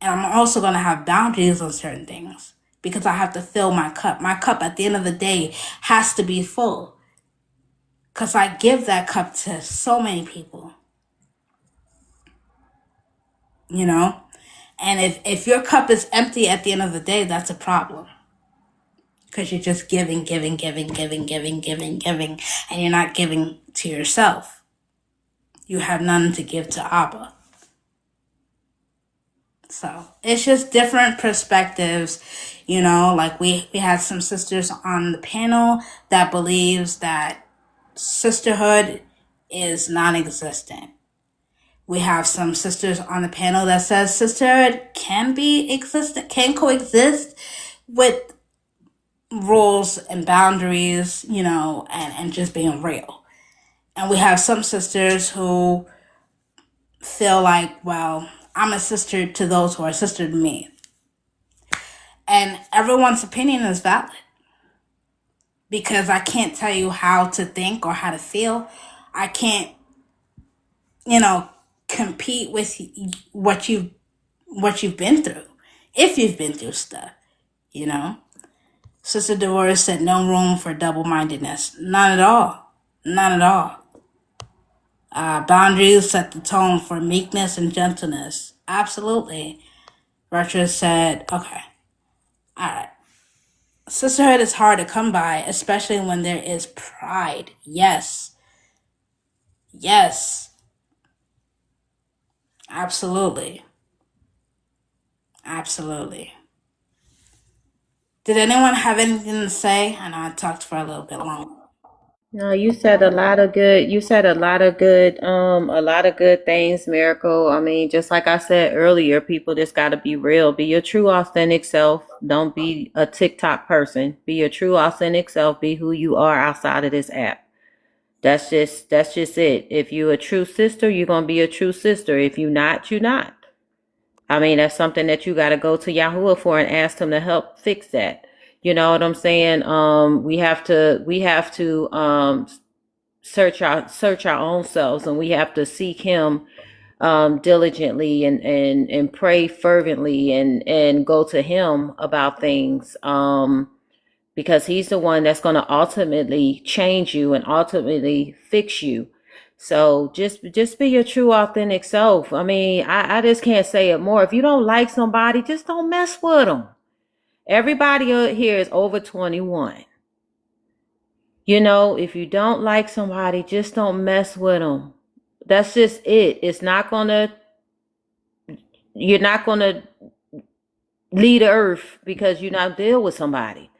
And I'm also going to have boundaries on certain things because I have to fill my cup. My cup at the end of the day has to be full because I give that cup to so many people. And if your cup is empty at the end of the day, that's a problem. Because you're just giving, and you're not giving to yourself. You have none to give to Abba. So it's just different perspectives, like we had some sisters on the panel that believes that sisterhood is non-existent. We have some sisters on the panel that says sisterhood can coexist with rules and boundaries, and just being real. And we have some sisters who feel like, well, I'm a sister to those who are sister to me. And everyone's opinion is valid. Because I can't tell you how to think or how to feel. I can't, compete with what you've been through. If you've been through stuff, Sister Dolores said no room for double-mindedness. Not at all. Not at all. Boundaries set the tone for meekness and gentleness. Absolutely. Virtuous said, okay. All right. Sisterhood is hard to come by, especially when there is pride. Yes. Yes. Absolutely. Absolutely. Did anyone have anything to say? I know I talked for a little bit long. No, you said a lot of good. You said a lot of good things, Miracle. I mean, just like I said earlier, people just got to be real. Be your true, authentic self. Don't be a TikTok person. Be your true, authentic self. Be who you are outside of this app. That's just it. If you're a true sister, you're gonna be a true sister. If you're not, you're not. I mean, that's something that you got to go to Yahuwah for and ask him to help fix that. You know what I'm saying? We have to search our own selves, and we have to seek him diligently and pray fervently and go to him about things, because he's the one that's going to ultimately change you and ultimately fix you. So just be your true authentic self. I mean, I just can't say it more. If you don't like somebody, just don't mess with them. Everybody here is over 21. You know, if you don't like somebody, just don't mess with them. That's just it. You're not gonna leave the earth because you not deal with somebody.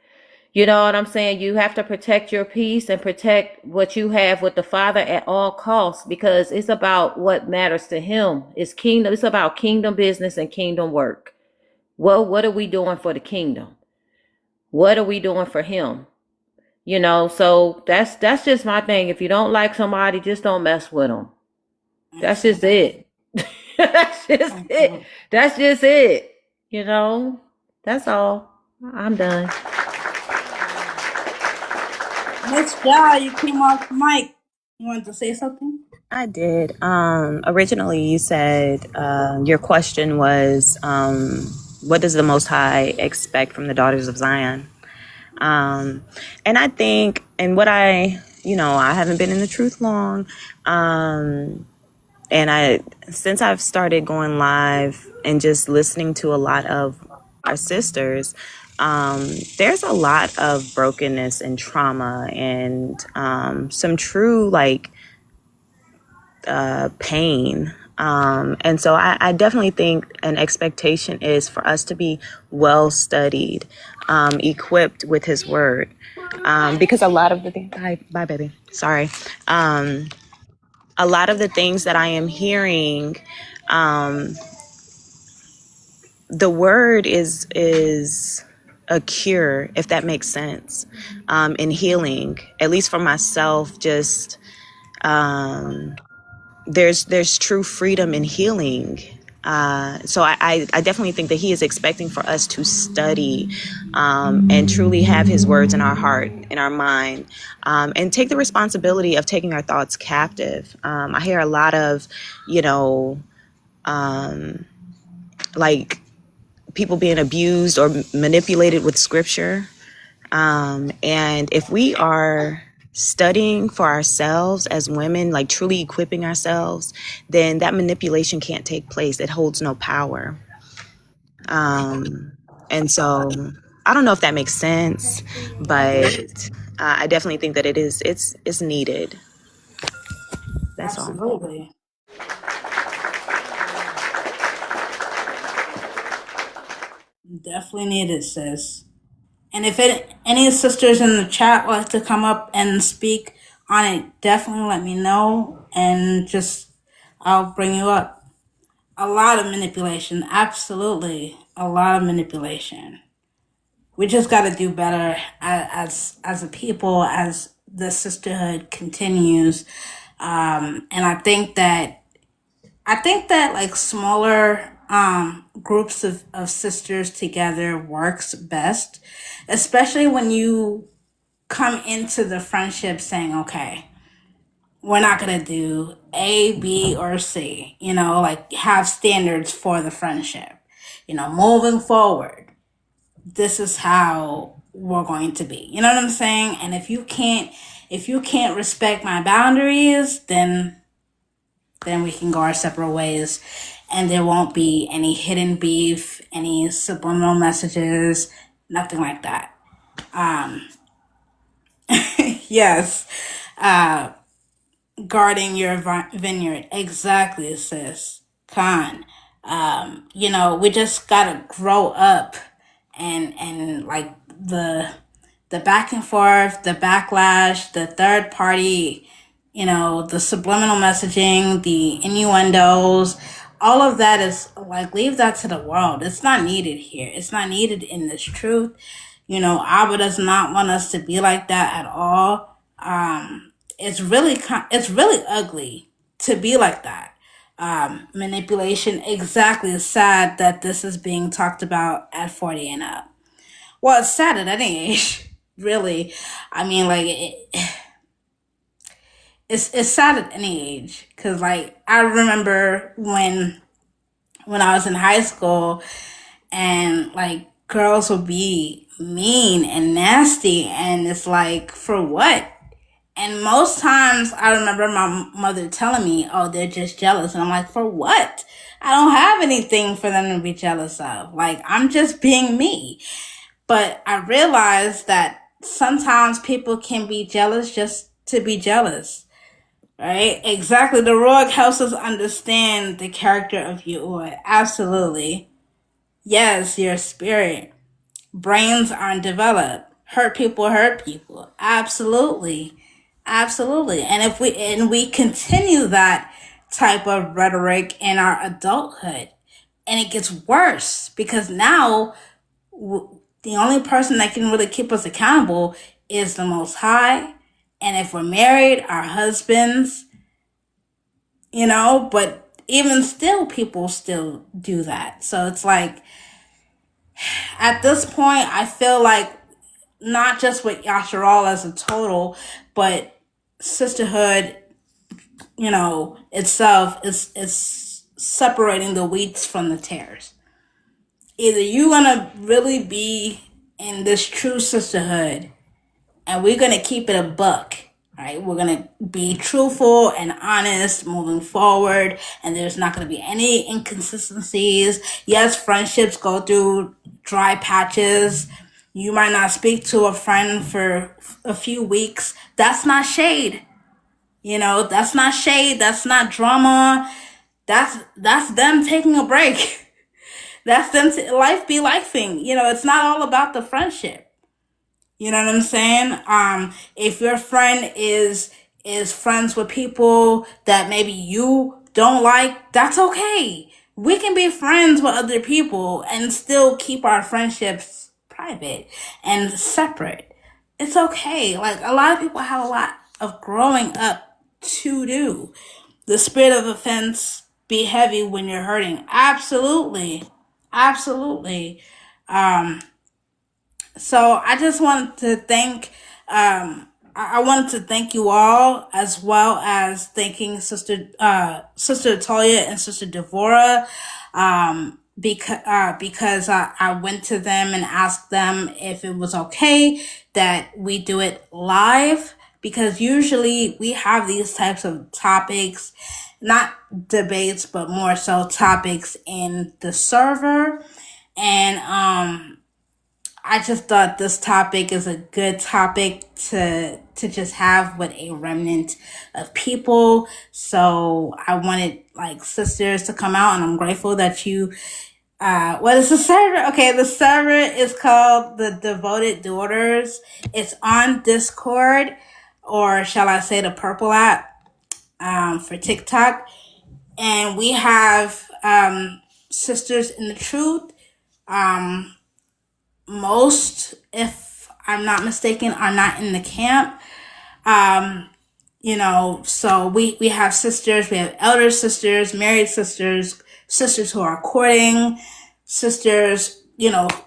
You know what I'm saying? You have to protect your peace and protect what you have with the Father at all costs, because it's about what matters to him. It's kingdom. It's about kingdom business and kingdom work. Well, what are we doing for the kingdom? What are we doing for him? You know, so that's just my thing. If you don't like somebody, just don't mess with them. That's just it. That's just it. That's just it. You know, that's all. I'm done. Miss Ja, you came off mic. You wanted to say something? I did. Originally, you said your question was, what does the Most High expect from the daughters of Zion? And I think, and what I haven't been in the truth long. And since I've started going live and just listening to a lot of our sisters, there's a lot of brokenness and trauma and some true pain. And so I definitely think an expectation is for us to be well studied, equipped with his word. Because a lot of the things, bye, baby. Sorry. A lot of the things that I am hearing, the word is a cure, if that makes sense, in healing, at least for myself. Just there's true freedom in healing. So I definitely think that he is expecting for us to study and truly have his words in our heart, in our mind, and take the responsibility of taking our thoughts captive. I hear a lot of, like people being abused or manipulated with scripture. And if we are studying for ourselves as women, like truly equipping ourselves, then that manipulation can't take place. It holds no power. And so I don't know if that makes sense, but I definitely think that it's needed. That's all. Absolutely. Definitely needed, sis. And if any sisters in the chat would like to come up and speak on it, definitely let me know, and I'll bring you up. A lot of manipulation, absolutely, a lot of manipulation. We just got to do better as a people, as the sisterhood continues. And I think that like smaller groups of sisters together works best, especially when you come into the friendship saying, okay, we're not going to do A, B, or C, like have standards for the friendship, moving forward. This is how we're going to be. You know what I'm saying? And if you can't respect my boundaries, then we can go our separate ways, and there won't be any hidden beef, any subliminal messages, nothing like that. Yes. Guarding your vineyard. Exactly, sis. Khan. We just gotta grow up, and like the back and forth, the backlash, the third party, the subliminal messaging, the innuendos, all of that is like, leave that to the world. It's not needed here. It's not needed in this truth. Abba does not want us to be like that at all. It's really ugly to be like that. Manipulation, exactly. It's sad that this is being talked about at 40 and up. Well, it's sad at any age, really. I mean, like, it's sad at any age, because like I remember when I was in high school, and like girls would be mean and nasty, and it's like, for what? And most times I remember my mother telling me, oh, they're just jealous. And I'm like, for what? I don't have anything for them to be jealous of. Like, I'm just being me. But I realized that sometimes people can be jealous just to be jealous. Right? Exactly. The Ruach helps us understand the character of Yahuwah. Absolutely. Yes, your spirit. Brains aren't developed. Hurt people hurt people. Absolutely. Absolutely. And if we continue that type of rhetoric in our adulthood, and it gets worse, because now the only person that can really keep us accountable is the Most High. And if we're married, our husbands, but even still, people still do that. So it's like, at this point, I feel like not just with Yasharal as a total, but sisterhood, itself is separating the wheats from the tares. Either you're gonna really be in this true sisterhood, and we're gonna keep it a buck, right? We're gonna be truthful and honest moving forward, and there's not gonna be any inconsistencies. Yes, friendships go through dry patches. You might not speak to a friend for a few weeks. That's not shade. That's not shade. That's not drama. That's them taking a break. That's them. Life be lifing. It's not all about the friendship. You know what I'm saying? If your friend is friends with people that maybe you don't like, that's okay. We can be friends with other people and still keep our friendships private and separate. It's okay. Like, a lot of people have a lot of growing up to do. The spirit of offense be heavy when you're hurting. Absolutely. Absolutely. So I just wanted to thank, I wanted to thank you all, as well as thanking Sister Toya and Sister Devora, because I went to them and asked them if it was okay that we do it live, because usually we have these types of topics, not debates, but more so topics in the server. And I just thought this topic is a good topic to just have with a remnant of people. So I wanted like sisters to come out, and I'm grateful that you what is the server? Okay, the server is called the Devoted Daughters. It's on Discord, or shall I say the Purple app, for TikTok. And we have sisters in the truth. Most, if I'm not mistaken, are not in the camp. So we have sisters, we have elder sisters, married sisters, sisters who are courting, sisters,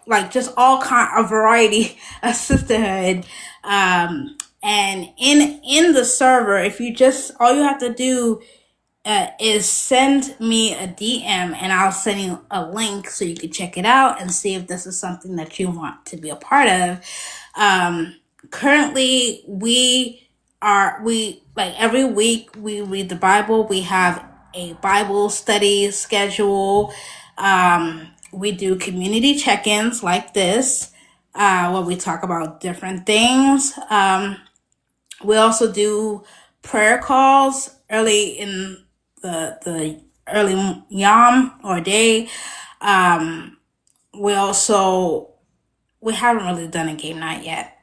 like just a variety of sisterhood. And in the server, if you all you have to do is send me a DM, and I'll send you a link so you can check it out and see if this is something that you want to be a part of. Currently, we like every week we read the Bible. We have a Bible study schedule. We do community check-ins like this, where we talk about different things. We also do prayer calls early in the early yom or day. We haven't really done a game night yet.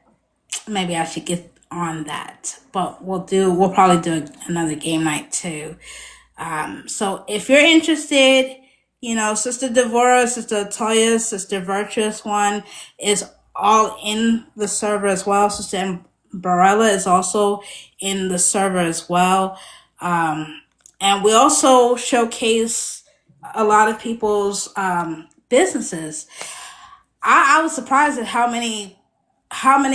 Maybe I should get on that, but we'll probably do another game night too. So if you're interested, Sister Devora, Sister Toya, Sister Virtuous One is all in the server as well. Sister Barella is also in the server as well. And we also showcase a lot of people's businesses. I was surprised at how many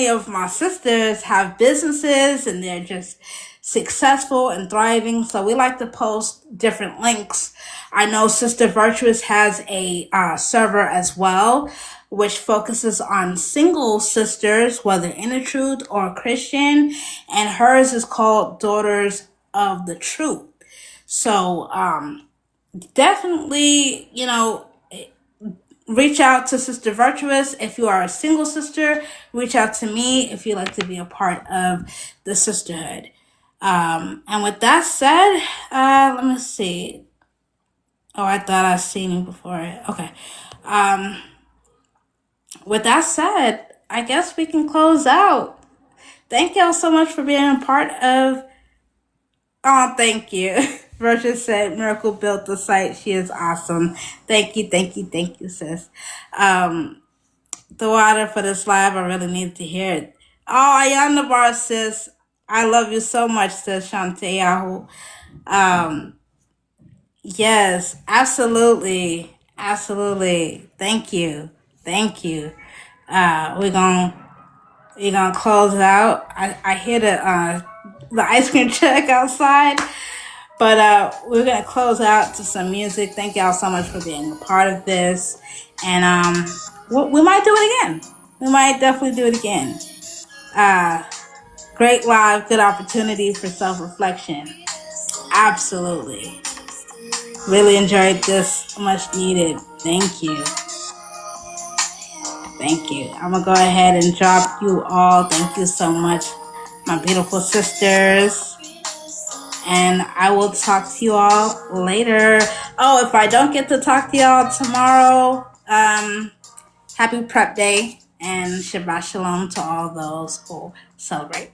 of my sisters have businesses, and they're just successful and thriving. So we like to post different links. I know Sister Virtuous has a server as well, which focuses on single sisters, whether in the truth or Christian, and hers is called Daughters of the Truth. So definitely, reach out to Sister Virtuous. If you are a single sister, reach out to me if you'd like to be a part of the sisterhood. And with that said, let me see. Oh, I thought I seen you before. Okay. With that said, I guess we can close out. Thank y'all so much for being a part of. Oh, thank you. Virtuous said, Miracle built the site. She is awesome. Thank you, sis. The water for this live, I really need to hear it. Oh, Ayana Bar, sis. I love you so much, sis, Shantae Yahoo. Yes, absolutely. Absolutely. Thank you. We're gonna close out. I hear the ice cream truck outside. But we're gonna close out to some music. Thank y'all so much for being a part of this. And we might do it again. We might definitely do it again. Great live, good opportunity for self-reflection. Absolutely. Really enjoyed this. Much needed. Thank you. I'm gonna go ahead and drop you all. Thank you so much, my beautiful sisters. And I will talk to you all later. Oh, if I don't get to talk to y'all tomorrow, happy prep day and Shabbat Shalom to all those who celebrate.